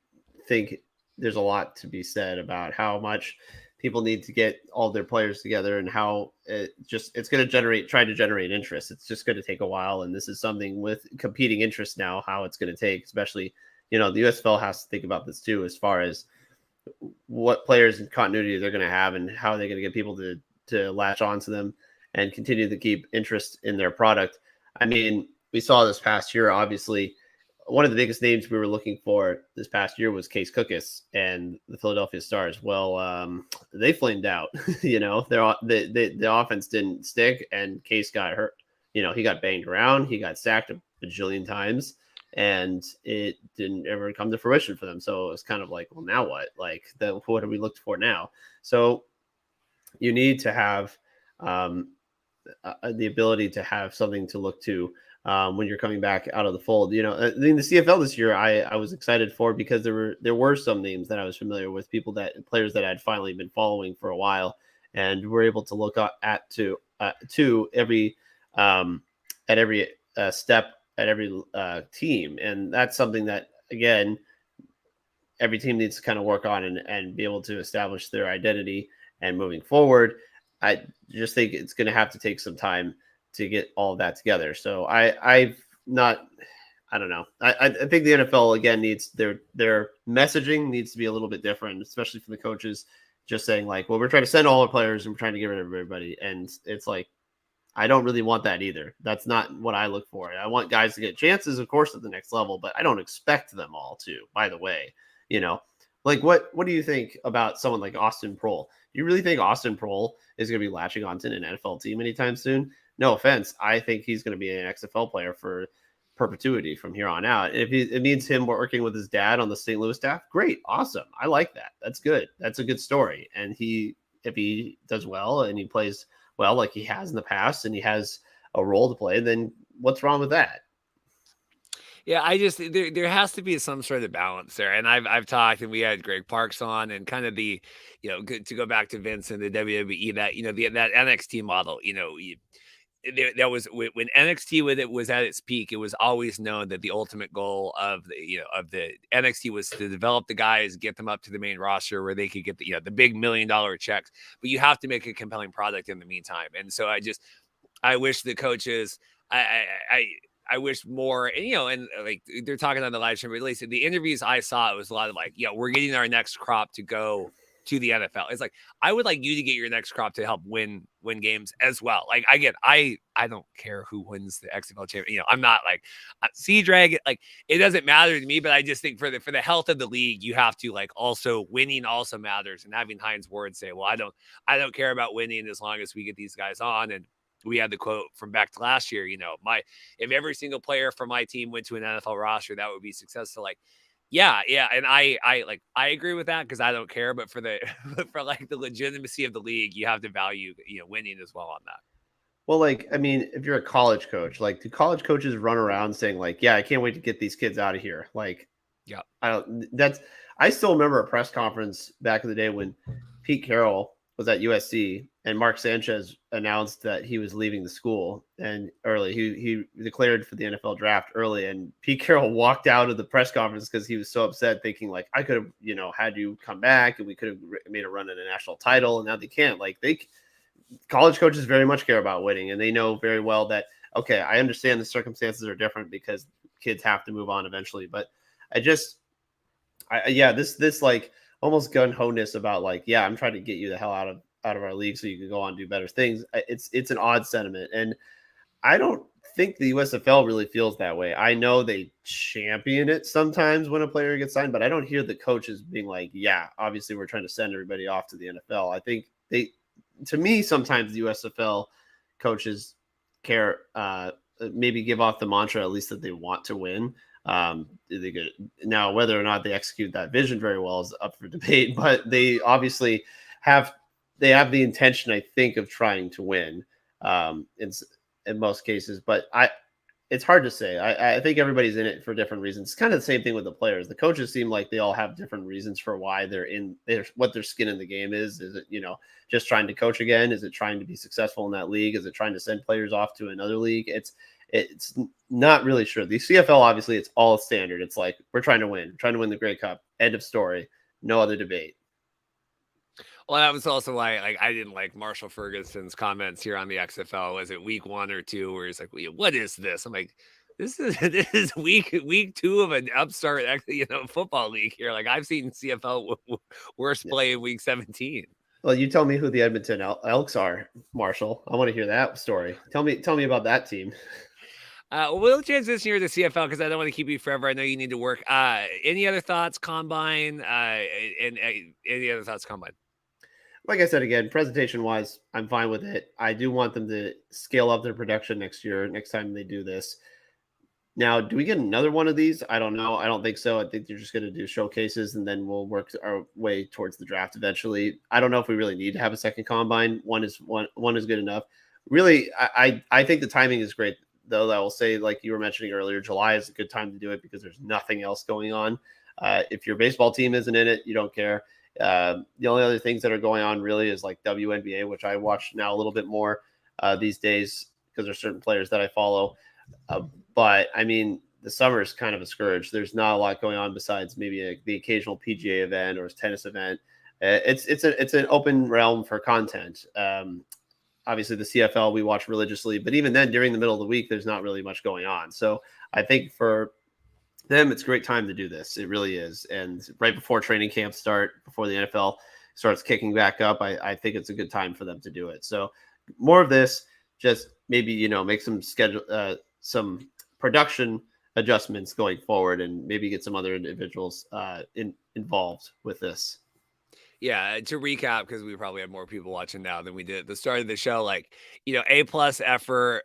think there's a lot to be said about how much people need to get all their players together and how it's going to try to generate interest. It's just going to take a while. And this is something with competing interests now, how it's going to take, especially, the USFL has to think about this too, as far as what players and continuity they're going to have and how they're going to get people to latch onto them and continue to keep interest in their product. I mean, we saw this past year, obviously, one of the biggest names we were looking for this past year was Case Cookus and the Philadelphia Stars. Well, they flamed out. The offense didn't stick, and Case got hurt. He got banged around. He got sacked a bajillion times, and it didn't ever come to fruition for them. So it's kind of like, well, now what? Like, what are we looking for now? So you need to have the ability to have something to look to when you're coming back out of the fold. I think the CFL this year, I was excited for because there were some names that I was familiar with, players that I'd finally been following for a while, and were able to look at to every at every step at every team. And that's something that, again, every team needs to kind of work on and be able to establish their identity. And moving forward, I just think it's going to have to take some time to get all of that together. So I don't know. I think the NFL, again, needs their messaging needs to be a little bit different, especially from the coaches, just saying like, well, we're trying to send all our players and we're trying to get rid of everybody. And it's like, I don't really want that either. That's not what I look for. I want guys to get chances, of course, at the next level, but I don't expect them all to, by the way. Like what do you think about someone like Austin Prohl? You really think Austin Prohl is going to be latching onto an NFL team anytime soon? No offense. I think he's going to be an XFL player for perpetuity from here on out. If it means him working with his dad on the St. Louis staff, great. Awesome. I like that. That's good. That's a good story. And if he does well and he plays well, like he has in the past, and he has a role to play, then what's wrong with that? Yeah, I just there has to be some sort of balance there. And I've talked, and we had Greg Parks on, and kind of the, to go back to Vince and the WWE, that, that NXT model, that was when NXT was at its peak. It was always known that the ultimate goal of the NXT was to develop the guys, get them up to the main roster where they could get the big $1 million checks. But you have to make a compelling product in the meantime. And so I wish the coaches, I wish more, and like they're talking on the live stream, but at least the interviews I saw, it was a lot of like, we're getting our next crop to go to the NFL. It's like, I would like you to get your next crop to help win games as well. Like, again, I don't care who wins the XFL champion. I'm not like Sea Dragon. Like, it doesn't matter to me, but I just think for the health of the league, you have to like also winning also matters. And having Heinz Ward say, well, I don't care about winning as long as we get these guys on. And we had the quote from back to last year, if every single player from my team went to an NFL roster, that would be successful. Like, yeah. And I agree with that because I don't care, but for for like the legitimacy of the league, you have to value, winning as well on that. Well, like, I mean, if you're a college coach, like, do college coaches run around saying like, yeah, I can't wait to get these kids out of here? Like, yeah, I still remember a press conference back in the day when Pete Carroll was at USC and Mark Sanchez announced that he was leaving the school and early. He declared for the NFL draft early, and Pete Carroll walked out of the press conference because he was so upset, thinking like, I could have, had you come back and we could have made a run at a national title, and now they can't. Like, college coaches very much care about winning, and they know very well that, okay, I understand the circumstances are different because kids have to move on eventually, but this like almost gun-ho-ness about like, yeah, I'm trying to get you the hell out of our league so you can go on and do better things. It's an odd sentiment, and I don't think the USFL really feels that way. I know they champion it sometimes when a player gets signed, but I don't hear the coaches being like, yeah, obviously we're trying to send everybody off to the NFL. I think to me, sometimes the USFL coaches care, maybe give off the mantra at least that they want to win. Now, whether or not they execute that vision very well is up for debate, but they obviously have the intention, I think, of trying to win in most cases. But it's hard to say. I think everybody's in it for different reasons. It's kind of the same thing with the players. The coaches seem like they all have different reasons for why what their skin in the game is. Is it, just trying to coach again? Is it trying to be successful in that league? Is it trying to send players off to another league? It's not really sure. The CFL, obviously, it's all standard. It's like, we're trying to win the Grey Cup. End of story. No other debate. Well, that was also why I didn't like Marshall Ferguson's comments here on the XFL. Was it week 1 or 2 where he's like, what is this? I'm like, this is week 2 of an upstart football league here. Like, I've seen CFL worse play in week 17. Well, you tell me who the Edmonton Elks are, Marshall. I want to hear that story. Tell me about that team. We'll transition here to CFL because I don't want to keep you forever. I know you need to work. Any other thoughts, Combine? And any other thoughts, Combine? Like I said, again, presentation-wise, I'm fine with it. I do want them to scale up their production next time they do this. Now, do we get another one of these? I don't know. I don't think so. I think they're just going to do showcases, and then we'll work our way towards the draft eventually. I don't know if we really need to have a second combine. One is good enough. Really, I think the timing is great, though. I will say, like you were mentioning earlier, July is a good time to do it because there's nothing else going on. If your baseball team isn't in it, you don't care. The only other things that are going on really is like WNBA, which I watch now a little bit more these days because there's certain players that I follow. But I mean, the summer is kind of a scourge. There's not a lot going on besides maybe the occasional PGA event or a tennis event. It's an open realm for content. Obviously, the CFL we watch religiously, but even then, during the middle of the week, there's not really much going on. So I think for them, it's a great time to do this. It really is. And right before training camp start, before the NFL starts kicking back up, I think it's a good time for them to do it. So more of this, just maybe, make some some production adjustments going forward and maybe get some other individuals involved with this. Yeah, to recap, because we probably have more people watching now than we did at the start of the show, A+ effort.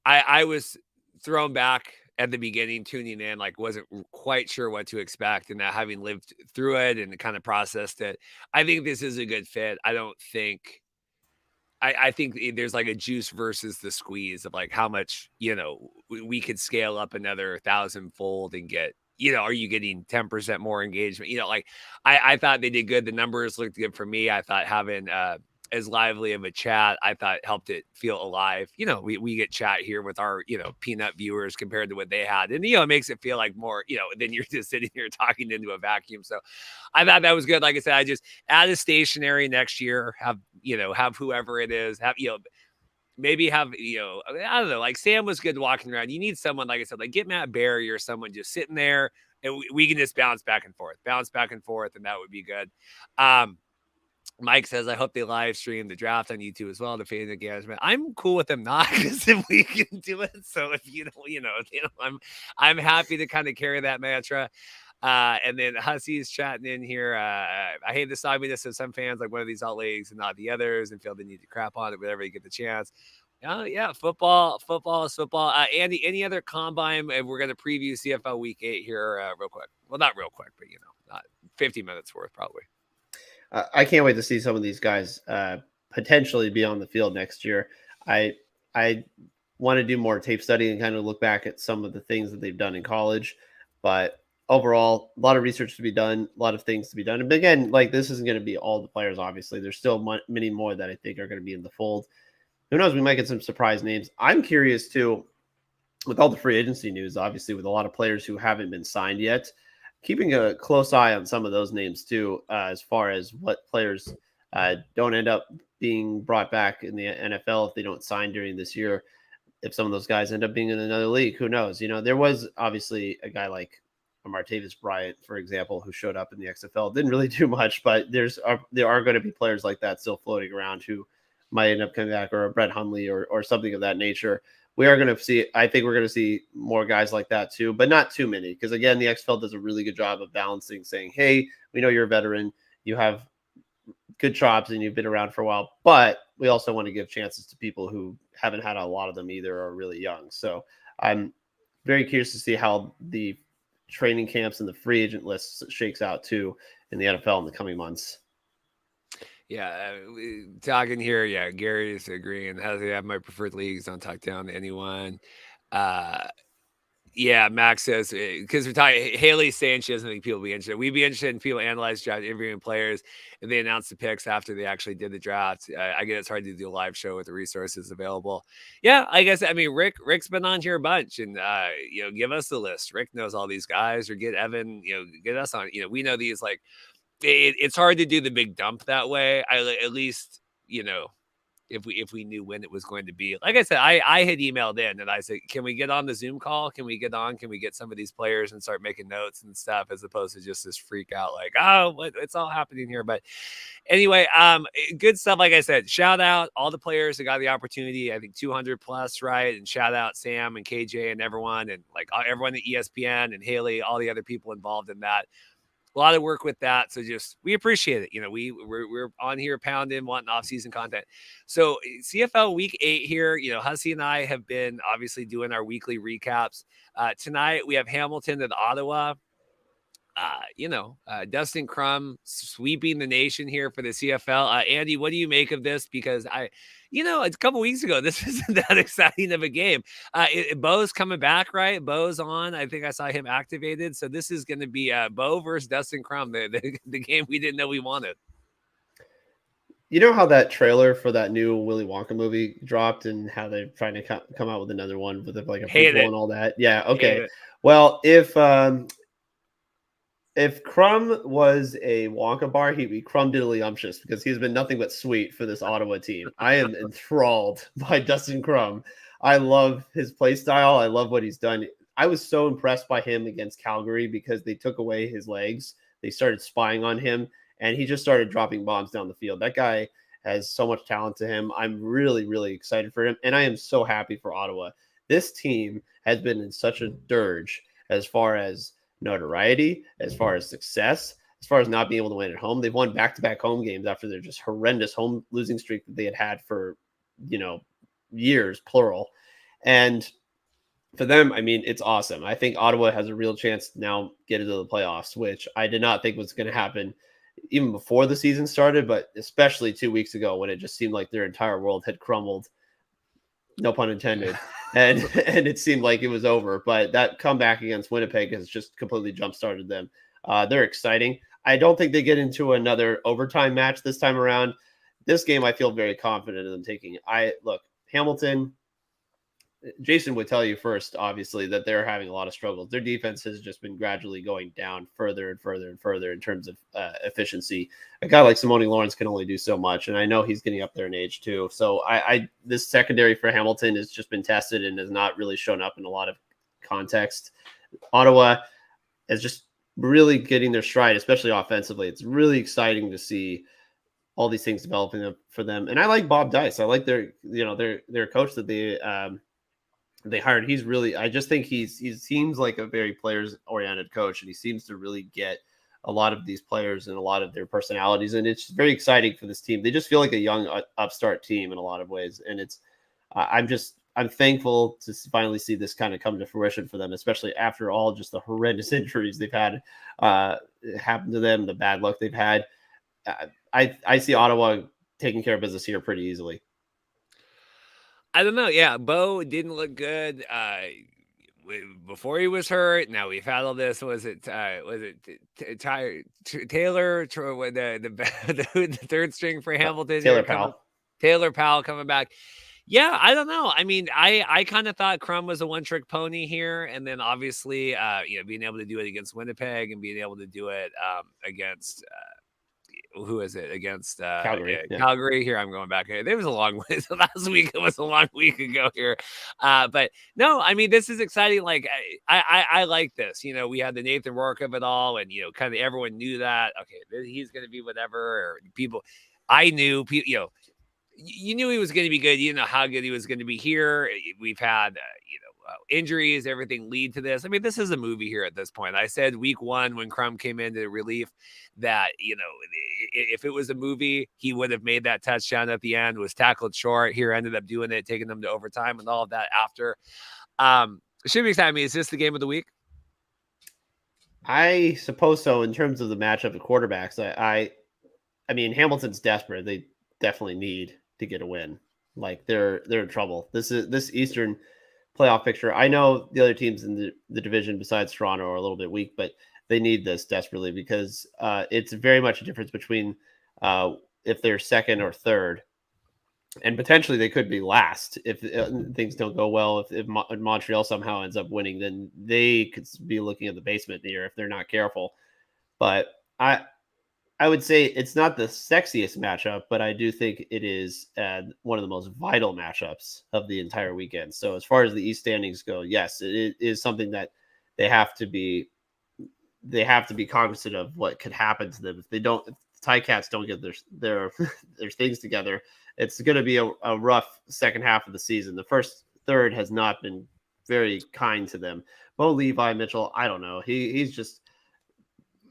I was thrown back at the beginning, tuning in, wasn't quite sure what to expect. And now having lived through it and kind of processed it, I think this is a good fit. I think there's a juice versus the squeeze of how much, we could scale up another 1,000-fold and get, are you getting 10% more engagement? I thought they did good. The numbers looked good for me. I thought having as lively of a chat. I thought helped it feel alive. You know, we get chat here with our, you know, peanut viewers compared to what they had. And, you know, it makes it feel like more, you know, than you're just sitting here talking into a vacuum. So I thought that was good. Like I said, I just add a stationary next year, have, you know, have whoever it is, have, you know, maybe have, you know, I don't know, like Sam was good walking around. You need someone, like I said, like get Matt Barry or someone just sitting there and we can just bounce back and forth, and that would be good. Mike says, I hope they live stream the draft on YouTube as well to fade the games. I'm cool with them not, because if we can do it. So if you don't, you know, I'm happy to kind of carry that mantra. And then Hussey's chatting in here. I hate the sogginess of some fans, like one of these alt leagues and not the others, and feel the need to crap on it whenever you get the chance. Yeah, football is football. Andy, any other combine? We're going to preview CFL Week 8 here real quick. Well, not real quick, but, you know, not 50 minutes worth probably. I can't wait to see some of these guys potentially be on the field next year. I want to do more tape study and kind of look back at some of the things that they've done in college. But overall, a lot of research to be done, a lot of things to be done. And again, like this isn't going to be all the players, obviously. There's still many more that I think are going to be in the fold. Who knows? We might get some surprise names. I'm curious, too, with all the free agency news, obviously, with a lot of players who haven't been signed yet, keeping a close eye on some of those names, too, as far as what players don't end up being brought back in the NFL if they don't sign during this year. If some of those guys end up being in another league, who knows? You know, there was obviously a guy like Martavis Bryant, for example, who showed up in the XFL. Didn't really do much, but there are going to be players like that still floating around who might end up coming back, or a Brett Hundley or something of that nature. We are going to see, I think we're going to see more guys like that too, but not too many. Because again, the XFL does a really good job of balancing, saying, hey, we know you're a veteran, you have good chops and you've been around for a while, but we also want to give chances to people who haven't had a lot of them either, or really young. So I'm very curious to see how the training camps and the free agent lists shakes out too in the NFL in the coming months. Yeah, talking here. Yeah, Gary's agreeing. How they have my preferred leagues. Don't talk down to anyone. Yeah, Max says, because we're talking, Haley's saying she doesn't think people will be interested. We'd be interested in people analyze draft, interviewing players, and they announce the picks after they actually did the draft. I guess it's hard to do a live show with the resources available. Yeah, I guess, I mean, Rick's been on here a bunch, and, you know, give us the list. Rick knows all these guys, or get Evan, you know, get us on. You know, we know these, like, it's hard to do the big dump that way. At least, you know, if we knew when it was going to be. Like I said, I had emailed in and I said, can we get on the Zoom call? Can we get some of these players and start making notes and stuff, as opposed to just this freak out like, oh, it's all happening here. But anyway, good stuff. Like I said, shout out all the players that got the opportunity. I think 200 plus, right? And shout out Sam and KJ and everyone, and like everyone at ESPN and Haley, all the other people involved in that. A lot of work with that. So just, we appreciate it. You know, we're on here pounding, wanting off-season content. So CFL Week 8 here, you know, Hussey and I have been obviously doing our weekly recaps. Tonight we have Hamilton at Ottawa. You know, Dustin Crum sweeping the nation here for the CFL. Andy, what do you make of this? Because you know, a couple weeks ago, this isn't that exciting of a game. Bo's coming back, right? Bo's on. I think I saw him activated. So this is going to be Bo versus Dustin Crum, the game we didn't know we wanted. You know how that trailer for that new Willy Wonka movie dropped, and how they're trying to come out with another one with like a prequel and all that? Yeah. Okay. Well, if Crum was a Wonka bar, he'd be crumdiddlyumptious, because he's been nothing but sweet for this Ottawa team. I am enthralled by Dustin Crum. I love his play style. I love what he's done. I was so impressed by him against Calgary, because they took away his legs. They started spying on him, and he just started dropping bombs down the field. That guy has so much talent to him. I'm really, really excited for him, and I am so happy for Ottawa. This team has been in such a dirge as far as notoriety, as far as success, as far as not being able to win at home. They've won back-to-back home games after their just horrendous home losing streak that they had for, you know, years, plural. And for them, I mean, it's awesome. I think Ottawa has a real chance to now get into the playoffs, which I did not think was going to happen even before the season started, but especially 2 weeks ago, when it just seemed like their entire world had crumbled, no pun intended. And it seemed like it was over, but that comeback against Winnipeg has just completely jump-started them. They're exciting. I don't think they get into another overtime match this time around. this game, I feel very confident in them taking. Look, Hamilton. Jason would tell you first, obviously, that they're having a lot of struggles. Their defense has just been gradually going down further and further and further in terms of efficiency. A guy like Simone Lawrence can only do so much, and I know he's getting up there in age too. So this secondary for Hamilton has just been tested and has not really shown up in a lot of context. Ottawa is just really getting their stride, especially offensively. It's really exciting to see all these things developing for them. And I like Bob Dice. I like their coach that they hired. He's really, I just think he seems like a very players oriented coach, and he seems to really get a lot of these players and a lot of their personalities. And it's very exciting for this team. They just feel like a young upstart team in a lot of ways. And I'm thankful to finally see this kind of come to fruition for them, especially after all just the horrendous injuries they've had happen to them, the bad luck they've had. I see Ottawa taking care of business here pretty easily. I don't know. Yeah, Bo didn't look good before he was hurt. Now we've had all this. Was it Taylor, the third string for Hamilton? Taylor Powell coming back. Yeah, I don't know. I mean, I kind of thought Crum was a one-trick pony here, and then obviously, being able to do it against Winnipeg and being able to do it against. Who is it against Calgary? Calgary. Here I'm going back. There was a long way. So last week it was a long week ago here, but no, I mean this is exciting. Like I like this. We had the Nathan Rourke of it all, and kind of everyone knew that. Okay, he's going to be whatever. Or people, I knew. You knew he was going to be good. You know how good he was going to be here. We've had injuries, everything lead to this. I mean, this is a movie here at this point. I said week 1 when Crum came into relief that, if it was a movie, he would have made that touchdown at the end, was tackled short here, ended up doing it, taking them to overtime and all of that after. It should be exciting. I mean, is this the game of the week? I suppose so. In terms of the matchup of quarterbacks, I mean, Hamilton's desperate. They definitely need to get a win. Like they're in trouble. This Eastern playoff picture. I know the other teams in the division besides Toronto are a little bit weak, but they need this desperately because it's very much a difference between if they're second or third, and potentially they could be last if things don't go well. If Montreal somehow ends up winning, then they could be looking at the basement here if they're not careful. But I would say it's not the sexiest matchup, but I do think it is one of the most vital matchups of the entire weekend. So as far as the East standings go, yes, it is something that they have to be cognizant of what could happen to them if the Ticats don't get their things together. It's going to be a rough second half of the season. The first third has not been very kind to them. Bo Levi Mitchell, I don't know. He's just.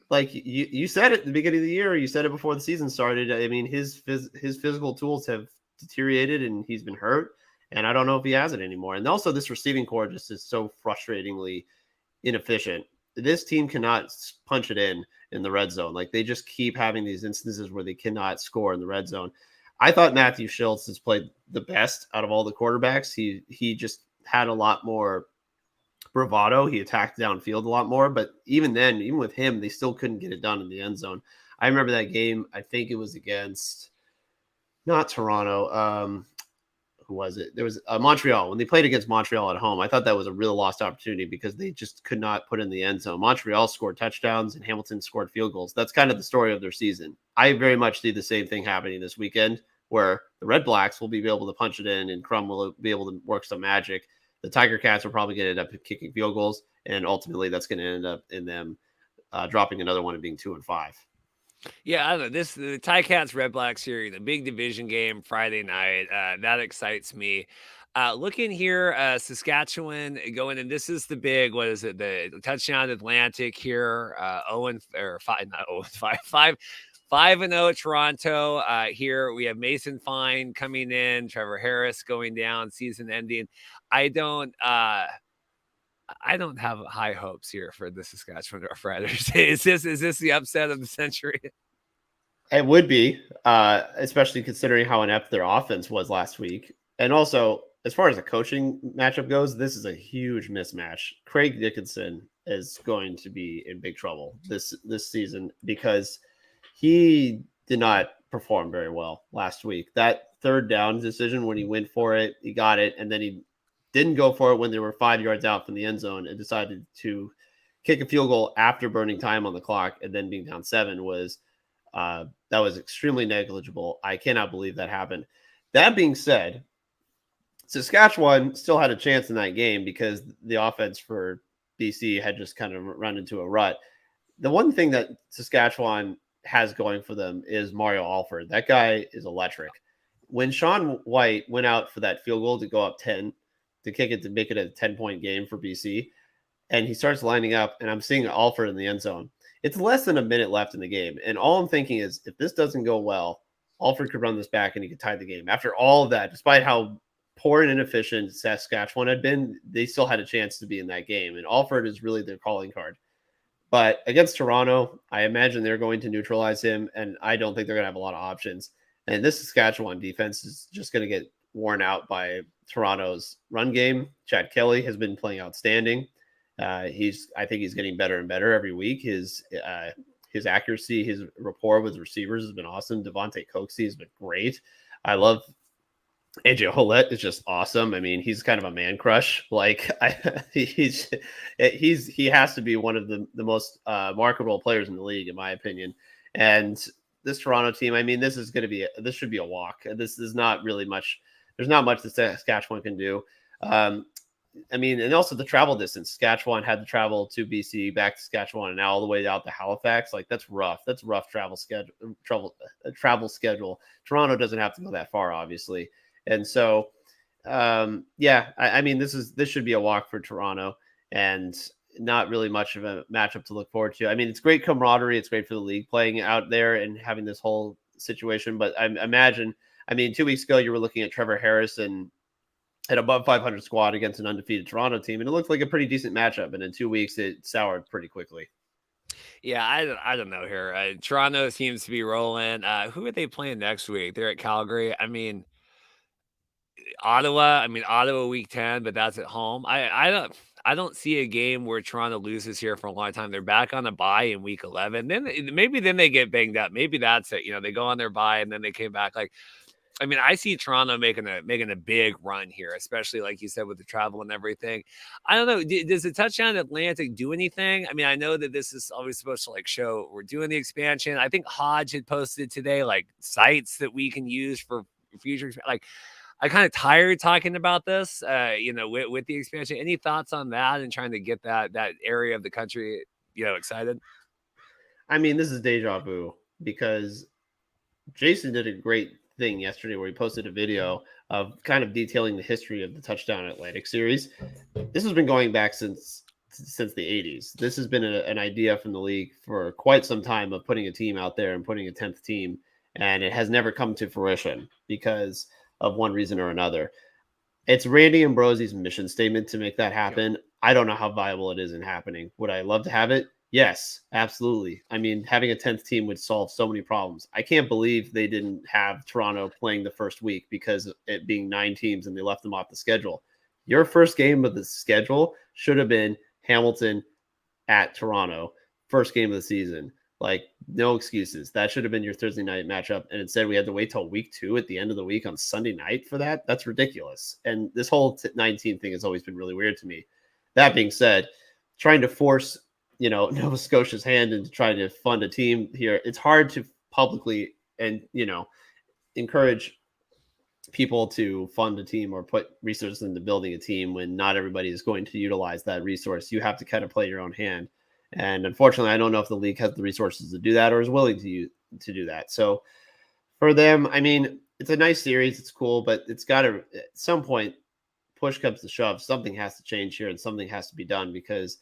Like you said it at the beginning of the year, you said it before the season started. I mean, his physical tools have deteriorated and he's been hurt. And I don't know if he has it anymore. And also this receiving core just is so frustratingly inefficient. This team cannot punch it in the red zone. Like they just keep having these instances where they cannot score in the red zone. I thought Matthew Schultz has played the best out of all the quarterbacks. He just had a lot more bravado. He attacked downfield a lot more, but even then, even with him, they still couldn't get it done in the end zone. I remember that game. I think it was against not Toronto. Who was it? There was Montreal. When they played against Montreal at home, I thought that was a real lost opportunity because they just could not put in the end zone. Montreal scored touchdowns and Hamilton scored field goals. That's kind of the story of their season. I very much see the same thing happening this weekend where the Red Blacks will be able to punch it in and Crum will be able to work some magic. The Tiger Cats are probably going to end up kicking field goals, and ultimately that's going to end up in them dropping another one and being 2-5. Yeah, I don't know. The Ticats Red Blacks here, the big division game Friday night. That excites me. Looking here, Saskatchewan going, and this is the big. What is it? The touchdown Atlantic here. 5-0 Toronto. Here we have Mason Fine coming in, Trevor Harris going down, season ending. I don't have high hopes here for the Saskatchewan Roughriders. Is this the upset of the century? It would be, especially considering how inept their offense was last week. And also, as far as a coaching matchup goes, this is a huge mismatch. Craig Dickinson is going to be in big trouble this season because he did not performed very well last week. That third down decision, when he went for it, he got it, and then he didn't go for it when they were 5 yards out from the end zone and decided to kick a field goal after burning time on the clock and then being down 7 was that was extremely negligible. I cannot believe that happened. That being said, Saskatchewan still had a chance in that game because the offense for BC had just kind of run into a rut. The one thing that Saskatchewan has going for them is Mario Alford. That guy is electric. When Sean White went out for that field goal to go up 10, to kick it to make it a 10-point game for BC, and he starts lining up, and I'm seeing Alford in the end zone. It's less than a minute left in the game, and all I'm thinking is if this doesn't go well, Alford could run this back and he could tie the game. After all of that, despite how poor and inefficient Saskatchewan had been, they still had a chance to be in that game, and Alford is really their calling card. But against Toronto, I imagine they're going to neutralize him, and I don't think they're going to have a lot of options. And this Saskatchewan defense is just going to get worn out by Toronto's run game. Chad Kelly has been playing outstanding. I think he's getting better and better every week. His accuracy, his rapport with receivers has been awesome. Devontae Coxey has been great. I love AJ Ouellette is just awesome. I mean, he's kind of a man crush. Like he has to be one of the most marketable players in the league, in my opinion. And this Toronto team, I mean, this should be a walk. This is not really much. There's not much that Saskatchewan can do. I mean, and also the travel distance. Saskatchewan had to travel to BC, back to Saskatchewan, and now all the way out to Halifax. Like that's rough. That's a rough travel schedule. Toronto doesn't have to go that far, obviously. And so, I mean, this should be a walk for Toronto, and not really much of a matchup to look forward to. I mean, it's great camaraderie. It's great for the league playing out there and having this whole situation. But I imagine, I mean, 2 weeks ago, you were looking at Trevor Harris and an above 500 squad against an undefeated Toronto team, and it looked like a pretty decent matchup. And in 2 weeks, it soured pretty quickly. Yeah, I don't know here. Toronto seems to be rolling. Who are they playing next week? They're at Calgary. I mean, Ottawa week 10, but that's at home. I don't see a game where Toronto loses here for a long time. They're back on a bye in week 11. Then they get banged up. Maybe that's it. You know, they go on their bye and then they came back. Like, I mean, I see Toronto making a big run here, especially like you said with the travel and everything. I don't know. Does the touchdown Atlantic do anything? I mean, I know that this is always supposed to like show we're doing the expansion. I think Hodge had posted today like sites that we can use for future. Like, I kind of tired talking about this, with the expansion. Any thoughts on that and trying to get that area of the country, excited? I mean, this is deja vu because Jason did a great thing yesterday where he posted a video of kind of detailing the history of the Touchdown Atlantic series. This has been going back since the 80s. This has been an idea from the league for quite some time of putting a team out there and putting a 10th team, and it has never come to fruition because of one reason or another. It's Randy Ambrosie's mission statement to make that happen. Yep. I don't know how viable it is in happening. Would I love to have it? Yes, absolutely. I mean, having a 10th team would solve so many problems. I can't believe they didn't have Toronto playing the first week because it being 9 teams and they left them off the schedule. Your first game of the schedule should have been Hamilton at Toronto, first game of the season. Like, no excuses. That should have been your Thursday night matchup. And instead, we had to wait till week 2 at the end of the week on Sunday night for that. That's ridiculous. And this whole 19 thing has always been really weird to me. That being said, trying to force, Nova Scotia's hand into trying to fund a team here, it's hard to publicly and, encourage people to fund a team or put resources into building a team when not everybody is going to utilize that resource. You have to kind of play your own hand. And unfortunately, I don't know if the league has the resources to do that or is willing to do that. So for them, I mean, it's a nice series. It's cool, but it's got to, at some point, push comes to shove. Something has to change here and something has to be done because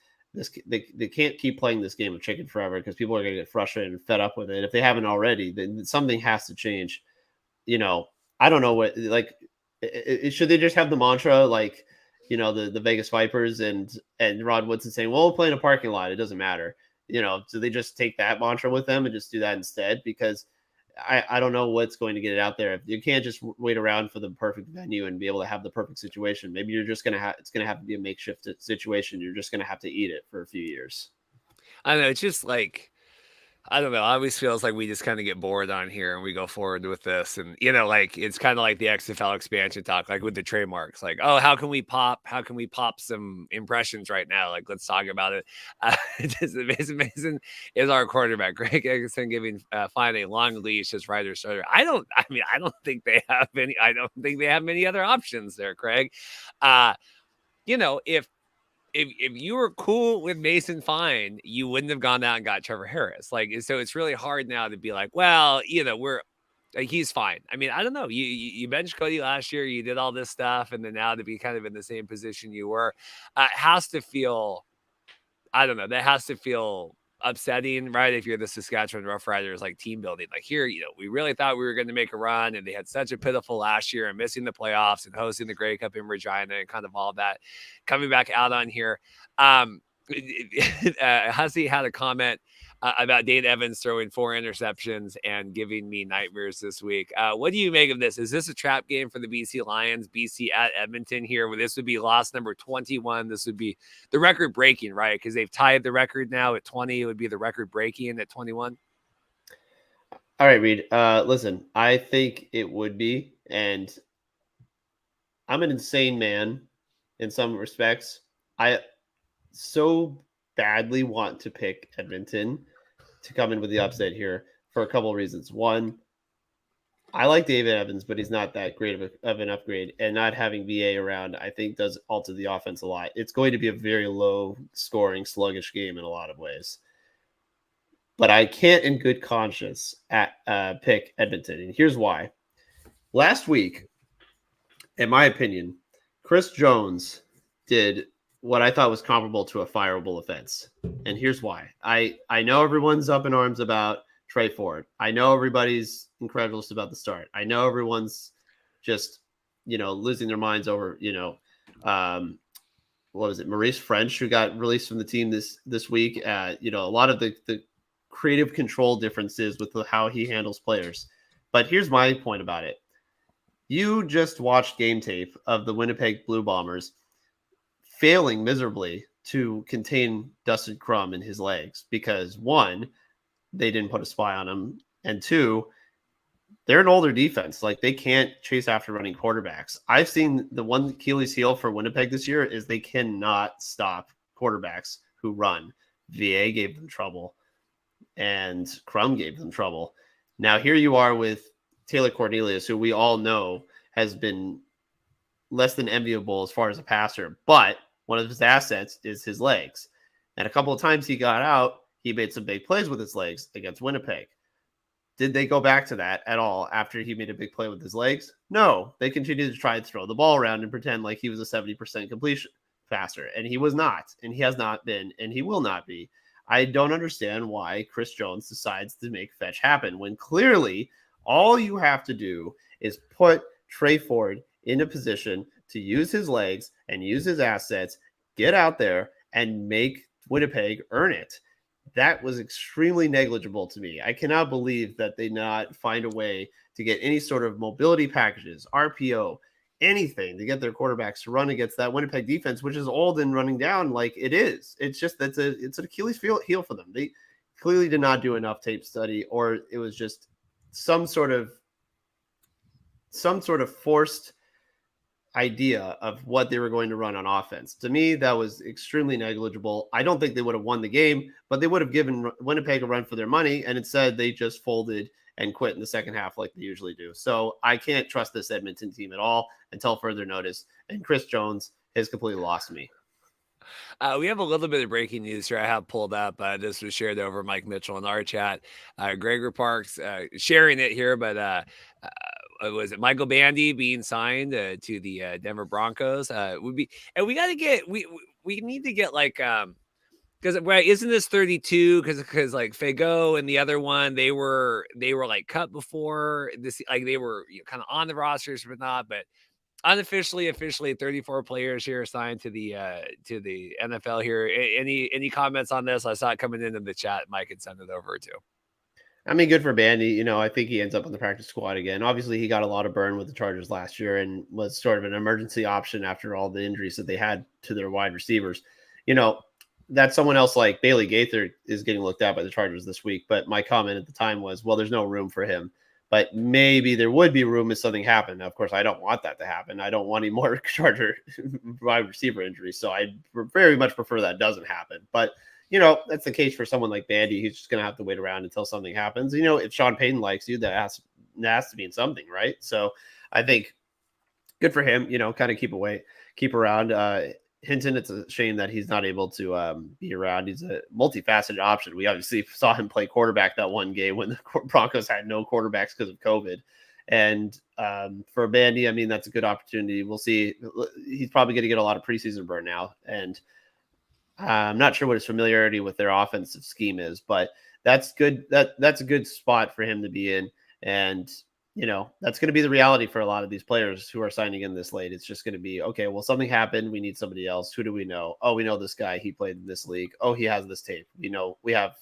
they can't keep playing this game of chicken forever because people are going to get frustrated and fed up with it. If they haven't already, then something has to change. I don't know what, like, should they just have the mantra, like, the Vegas Vipers and Rod Woodson saying, well, we'll play in a parking lot. It doesn't matter. So they just take that mantra with them and just do that instead, because I don't know what's going to get it out there. You can't just wait around for the perfect venue and be able to have the perfect situation. Maybe you're just going to have, it's going to have to be a makeshift situation. You're just going to have to eat it for a few years. I don't know. It's just like, I don't know. It always feels like we just kind of get bored on here and we go forward with this. And, like it's kind of like the XFL expansion talk, like with the trademarks, like, oh, how can we pop some impressions right now? Like, let's talk about it. Mason is our quarterback. Greg Eggleston giving Fine a long leash as Ryder starter. I don't think they have many other options there, Craig. If you were cool with Mason Fine, you wouldn't have gone out and got Trevor Harris. Like, so it's really hard now to be like, well, he's fine. I mean, I don't know. You benched Cody last year. You did all this stuff, and then now to be kind of in the same position you were, has to feel. I don't know. That has to feel upsetting, right? If you're the Saskatchewan Roughriders, like team building, like here, we really thought we were going to make a run, and they had such a pitiful last year and missing the playoffs and hosting the Grey Cup in Regina and kind of all that coming back out on here. Hussey had a comment about Dane Evans throwing 4 interceptions and giving me nightmares this week. What do you make of this? Is this a trap game for the BC Lions? BC at Edmonton here, where this would be loss number 21. This would be the record breaking, right? Because they've tied the record now at 20. It would be the record breaking at 21. All right, Reed. Listen, I think it would be, and I'm an insane man in some respects. I so badly want to pick Edmonton to come in with the upset here for a couple of reasons. One, I like David Evans, but he's not that great of an upgrade, and not having VA around, I think, does alter the offense a lot. It's going to be a very low scoring, sluggish game in a lot of ways. But I can't in good conscience pick Edmonton, and here's why. Last week, in my opinion, Chris Jones did what I thought was comparable to a fireable offense. And here's why. I know everyone's up in arms about Trey Ford. I know everybody's incredulous about the start. I know everyone's just, losing their minds over, what was it? Maurice French, who got released from the team this week. A lot of the creative control differences with how he handles players. But here's my point about it. You just watched game tape of the Winnipeg Blue Bombers failing miserably to contain Dustin Crum in his legs because, one, they didn't put a spy on him, and two, they're an older defense. Like, they can't chase after running quarterbacks. I've seen the one Achilles heel for Winnipeg this year is they cannot stop quarterbacks who run. VA gave them trouble, and Crum gave them trouble. Now, here you are with Taylor Cornelius, who we all know has been less than enviable as far as a passer, but one of his assets is his legs. And a couple of times he got out, he made some big plays with his legs against Winnipeg. Did they go back to that at all after he made a big play with his legs? No, they continued to try and throw the ball around and pretend like he was a 70% completion passer, and he was not, and he has not been, and he will not be. I don't understand why Chris Jones decides to make fetch happen when clearly all you have to do is put Trey Ford in a position to use his legs and use his assets, get out there and make Winnipeg earn it. That was extremely negligible to me. I cannot believe that they not find a way to get any sort of mobility packages, RPO, anything to get their quarterbacks to run against that Winnipeg defense, which is old and running down like it is. It's just it's an Achilles heel for them. They clearly did not do enough tape study, or it was just some sort of forced idea of what they were going to run on offense. To me, that was extremely negligible. I don't think they would have won the game, but they would have given Winnipeg a run for their money, and instead they just folded and quit in the second half like they usually do. So I can't trust this Edmonton team at all until further notice, and Chris Jones has completely lost me. We have a little bit of breaking news here I have pulled up. This was shared over Mike Mitchell in our chat. Gregor Parks sharing it here, but was it Michael Bandy being signed to the Denver Broncos? Would be, and we got to get we need to get like because right, isn't this 32? Because like Fago and the other one, they were like cut before this, like they were kind of on the rosters but not, but unofficially, officially 34 players here signed to the NFL here. Any comments on this? I saw it coming into the chat. Mike can send it over too. I mean, good for Bandy. I think he ends up on the practice squad again. Obviously, he got a lot of burn with the Chargers last year and was sort of an emergency option after all the injuries that they had to their wide receivers. that someone else like Bailey Gaither is getting looked at by the Chargers this week. But my comment at the time was, well, there's no room for him. But maybe there would be room if something happened. Now, of course, I don't want that to happen. I don't want any more Charger wide receiver injuries. So I very much prefer that doesn't happen. But, that's the case for someone like Bandy. He's just going to have to wait around until something happens. If Sean Payton likes you, that has to mean something, right? So I think good for him, kind of keep around. Hinton, it's a shame that he's not able to be around. He's a multifaceted option. We obviously saw him play quarterback that one game when the Broncos had no quarterbacks because of COVID. And for Bandy, I mean, that's a good opportunity. We'll see. He's probably going to get a lot of preseason burn now. And I'm not sure what his familiarity with their offensive scheme is, but that's good. That's a good spot for him to be in. And that's going to be the reality for a lot of these players who are signing in this late. It's just going to be, okay, well, something happened. We need somebody else. Who do we know? Oh, we know this guy. He played in this league. Oh, he has this tape. We have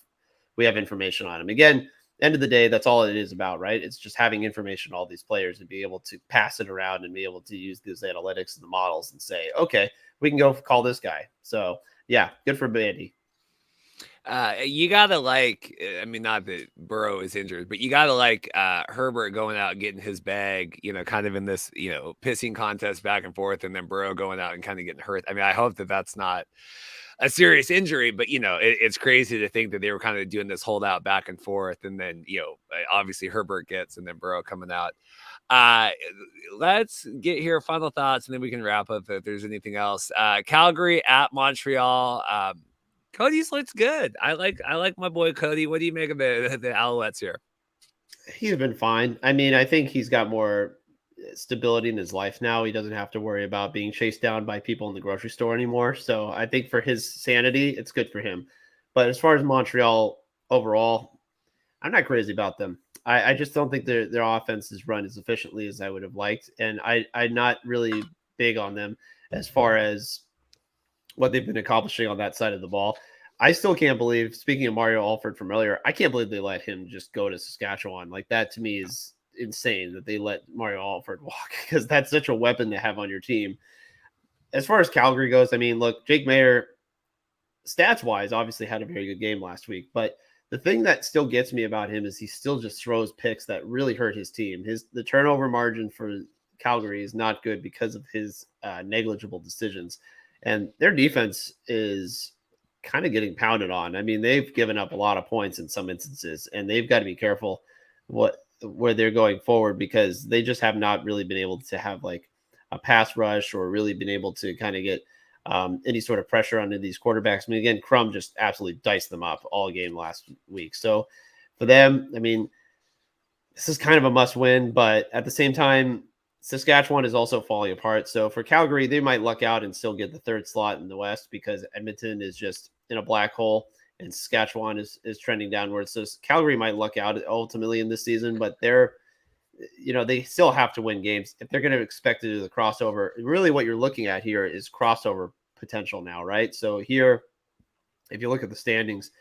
information on him. Again, end of the day, that's all it is about, right? It's just having information on all these players and be able to pass it around and be able to use these analytics and the models and say, okay, we can go call this guy. So yeah, good for Bandy. You gotta not that Burrow is injured, but you gotta Herbert going out and getting his bag, kind of in this, pissing contest back and forth, and then Burrow going out and kind of getting hurt. I mean, I hope that that's not a serious injury, but it's crazy to think that they were kind of doing this holdout back and forth, and then obviously Herbert gets, and then Burrow coming out. Let's get here final thoughts, and then we can wrap up if there's anything else. Calgary at Montreal. Cody's looks good. I like my boy Cody. What do you make of the Alouettes here? He's been fine. I mean, I think he's got more stability in his life now. He doesn't have to worry about being chased down by people in the grocery store anymore. So I think for his sanity, it's good for him. But as far as Montreal overall, I'm not crazy about them. I just don't think their offense is run as efficiently as I would have liked. And I'm not really big on them as far as what they've been accomplishing on that side of the ball. I still can't believe, speaking of Mario Alford from earlier, I can't believe they let him just go to Saskatchewan. Like, that to me is insane that they let Mario Alford walk, because that's such a weapon to have on your team. As far as Calgary goes, I mean, look, Jake Maier, stats-wise, obviously had a very good game last week, but the thing that still gets me about him is he still just throws picks that really hurt his team. The turnover margin for Calgary is not good because of his negligible decisions. And their defense is kind of getting pounded on. I mean, they've given up a lot of points in some instances, and they've got to be careful where they're going forward, because they just have not really been able to have like a pass rush or really been able to kind of get any sort of pressure onto these quarterbacks. I mean, again, Crum just absolutely diced them up all game last week. So for them, I mean, this is kind of a must win, but at the same time, Saskatchewan is also falling apart. So for Calgary, they might luck out and still get the third slot in the West, because Edmonton is just in a black hole and Saskatchewan is trending downwards. So Calgary might luck out ultimately in this season, but they still have to win games if they're going to expect to do the crossover. Really what you're looking at here is crossover potential now, right? So here, if you look at the standings,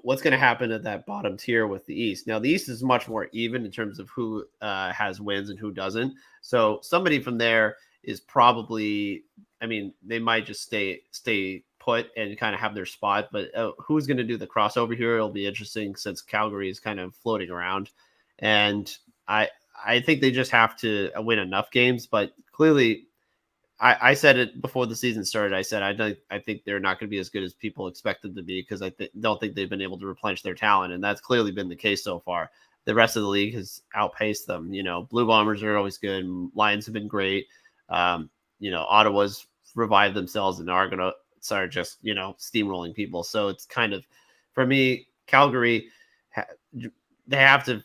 what's going to happen at that bottom tier with the East. Now, the East is much more even in terms of who has wins and who doesn't. So somebody from there is probably, I mean, they might just stay put and kind of have their spot. But who's going to do the crossover here? It'll be interesting, since Calgary is kind of floating around. And I think they just have to win enough games. But clearly, I said it before the season started. I said I think they're not going to be as good as people expect them to be, because I don't think they've been able to replenish their talent, and that's clearly been the case so far. The rest of the league has outpaced them. Blue Bombers are always good. Lions have been great. Ottawa's revived themselves, and Argonauts are just steamrolling people. So it's kind of, for me, Calgary, they have to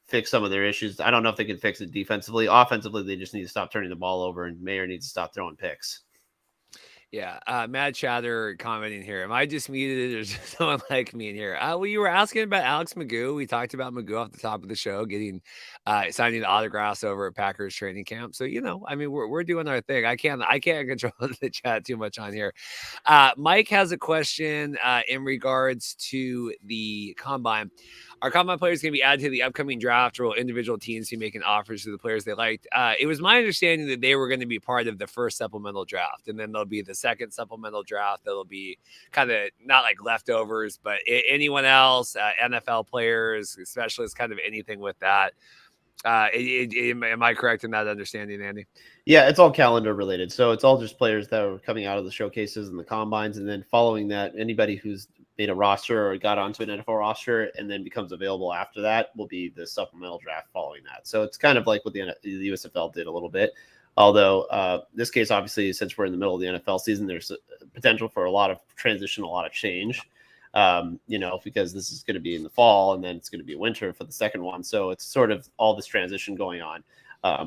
fix some of their issues. I don't know if they can fix it defensively. Offensively, they just need to stop turning the ball over, and Maier needs to stop throwing picks. Yeah. Mad Chatter commenting here. Am I just muted, or is someone like me in here? Well, you were asking about Alex Magoo. We talked about Magoo off the top of the show, getting signing autographs over at Packers training camp. So, I mean, we're doing our thing. I can't control the chat too much on here. Mike has a question in regards to the combine. Our combine players can be added to the upcoming draft, or will individual teams be making offers to the players they liked? It was my understanding that they were going to be part of the first supplemental draft, and then there'll be the second supplemental draft that'll be kind of not like leftovers, but anyone else, NFL players, specialists, kind of anything with that. Am I correct in that understanding, Andy? Yeah, it's all calendar related. So it's all just players that are coming out of the showcases and the combines. And then following that, anybody who's made a roster or got onto an NFL roster and then becomes available after that will be the supplemental draft following that. So it's kind of like what the USFL did a little bit. Although this case, obviously, since we're in the middle of the NFL season, there's potential for a lot of transition, a lot of change. Because this is going to be in the fall and then it's going to be winter for the second one. So it's sort of all this transition going on.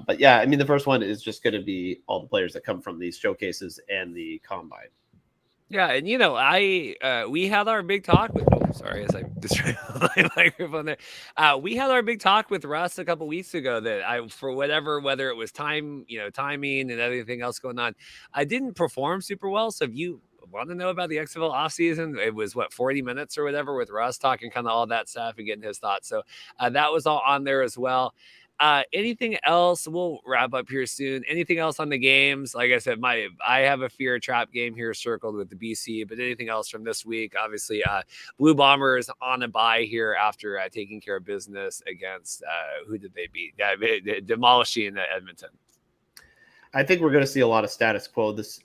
But yeah, I mean, the first one is just going to be all the players that come from these showcases and the combine. Yeah, and we had our big talk with. Oh, sorry, as I destroyed my microphone there. We had our big talk with Russ a couple weeks ago that for whether it was timing and everything else going on, I didn't perform super well. So if you want to know about the XFL offseason, it was 40 minutes or whatever with Russ talking kind of all that stuff and getting his thoughts. So that was all on there as well. Anything else? We'll wrap up here soon. Anything else on the games? Like I said, I have a fear trap game here circled with the BC, but anything else from this week? Obviously, Blue Bombers on a bye here after taking care of business against who did they beat? Demolishing Edmonton. I think we're going to see a lot of status quo this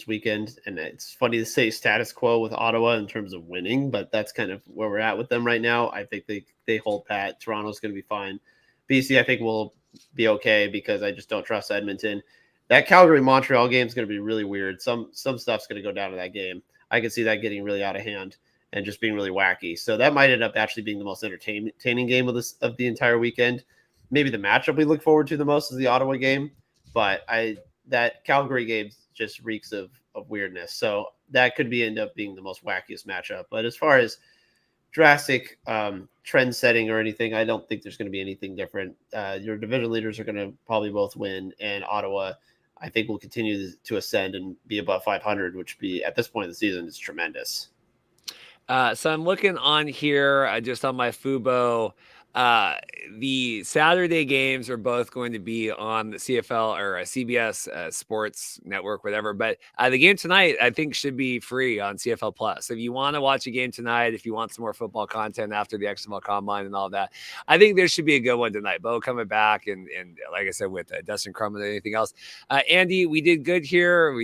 weekend, and it's funny to say status quo with Ottawa in terms of winning, but that's kind of where we're at with them right now. I think they hold pat. Toronto's going to be fine. BC, I think, will be okay because I just don't trust Edmonton. That Calgary Montreal game is going to be really weird. Some stuff's going to go down to that game. I can see that getting really out of hand and just being really wacky. So that might end up actually being the most entertaining game of the entire weekend. Maybe the matchup we look forward to the most is the Ottawa game. But that Calgary game just reeks of weirdness. So that could end up being the most wackiest matchup. But as far as drastic trend setting or anything, I don't think there's going to be anything different. Your division leaders are going to probably both win. And Ottawa, I think, will continue to ascend and be above 500, which be at this point of the season is tremendous. So I'm looking on here just on my Fubo. The Saturday games are both going to be on the CFL or CBS Sports Network, whatever. But the game tonight, I think, should be free on CFL Plus. If you want to watch a game tonight, if you want some more football content after the XFL Combine and all that, I think there should be a good one tonight. Bo coming back, and like I said, with Dustin Crum and anything else. Andy, we did good here.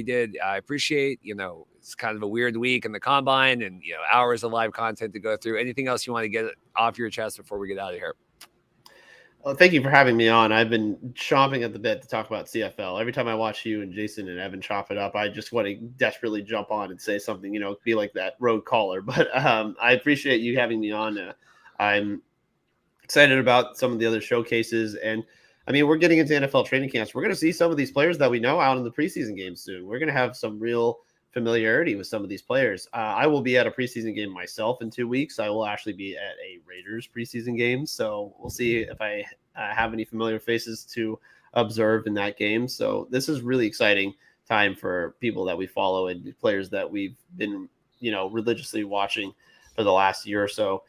I appreciate, it's kind of a weird week in the combine and, hours of live content to go through. Anything else you want to get off your chest before we get out of here? Well, thank you for having me on. I've been chomping at the bit to talk about CFL. Every time I watch you and Jason and Evan chop it up, I just want to desperately jump on and say something, be like that road caller. But I appreciate you having me on. I'm excited about some of the other showcases. And, I mean, we're getting into NFL training camps. We're going to see some of these players that we know out in the preseason games soon. We're going to have some real familiarity with some of these players. I will be at a preseason game myself in 2 weeks. I will actually be at a Raiders preseason game. So we'll see if I have any familiar faces to observe in that game. So this is really exciting time for people that we follow and players that we've been, religiously watching for the last year or so.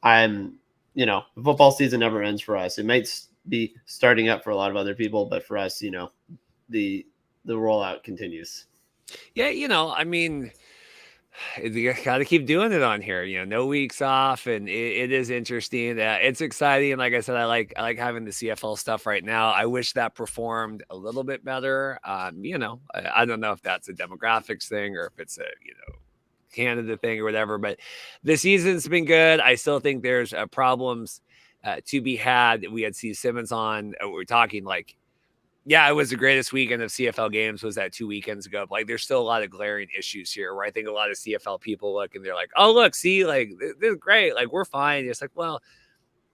The football season never ends for us. It might be starting up for a lot of other people, but for us, the rollout continues. Yeah, I mean, you got to keep doing it on here. No weeks off, and it is interesting. It's exciting, and like I said, I like having the CFL stuff right now. I wish that performed a little bit better. I don't know if that's a demographics thing or if it's a Canada thing or whatever. But the season's been good. I still think there's problems to be had. We had Steve Simmons on. We're talking like. Yeah, it was the greatest weekend of CFL games was that 2 weekends ago. But, there's still a lot of glaring issues here where I think a lot of CFL people look and they're like, oh, look, see, this is great. We're fine. It's like, well,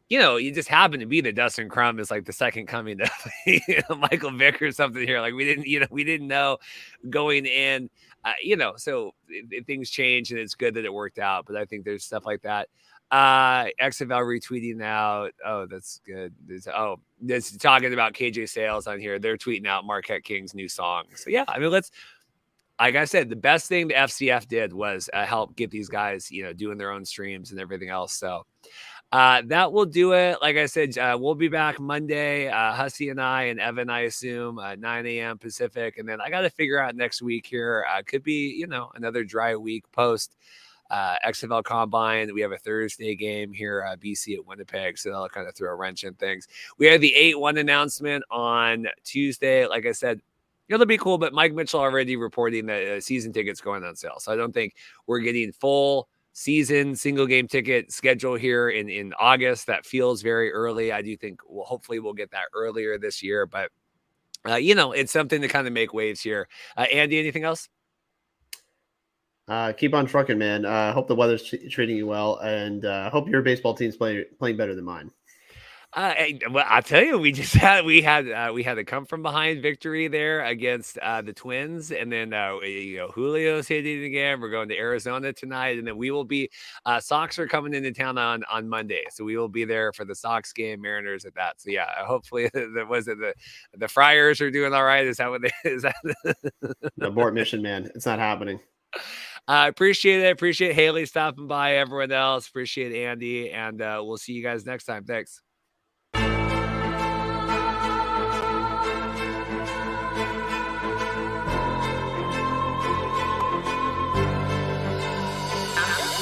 you just happen to be the Dustin Crum is the second coming to Michael Vick or something here. We didn't know going in, so things change and it's good that it worked out. But I think there's stuff like that. XFL retweeting out. Oh, that's good. It's talking about KJ Sales on here. They're tweeting out Marquette King's new song. So yeah, I mean, like I said, the best thing the FCF did was help get these guys, doing their own streams and everything else. So That will do it. Like I said, we'll be back Monday. Hussey and I and Evan, I assume, 9 a.m. Pacific. And then I got to figure out next week here. Could be, another dry week post XFL Combine. We have a Thursday game here, BC at Winnipeg. So that'll kind of throw a wrench in things. We had the 8-1 announcement on Tuesday. Like I said, it'll be cool, but Mike Mitchell already reporting that season tickets going on sale. So I don't think we're getting full season single game ticket schedule here in August. That feels very early. I do think hopefully we'll get that earlier this year, but it's something to kind of make waves here. Andy, anything else? Keep on trucking, man. Hope the weather's treating you well, and hope your baseball team's playing better than mine. Well, I'll tell you, we had a come from behind victory there against the Twins, and then Julio's hitting again. We're going to Arizona tonight, and then we will be Sox are coming into town on Monday, so we will be there for the Sox game, Mariners at that. So yeah, hopefully the Friars are doing all right. Is that what is that? Abort mission, man. It's not happening. I appreciate it. Appreciate Haley stopping by. Everyone else, appreciate Andy, and we'll see you guys next time. Thanks.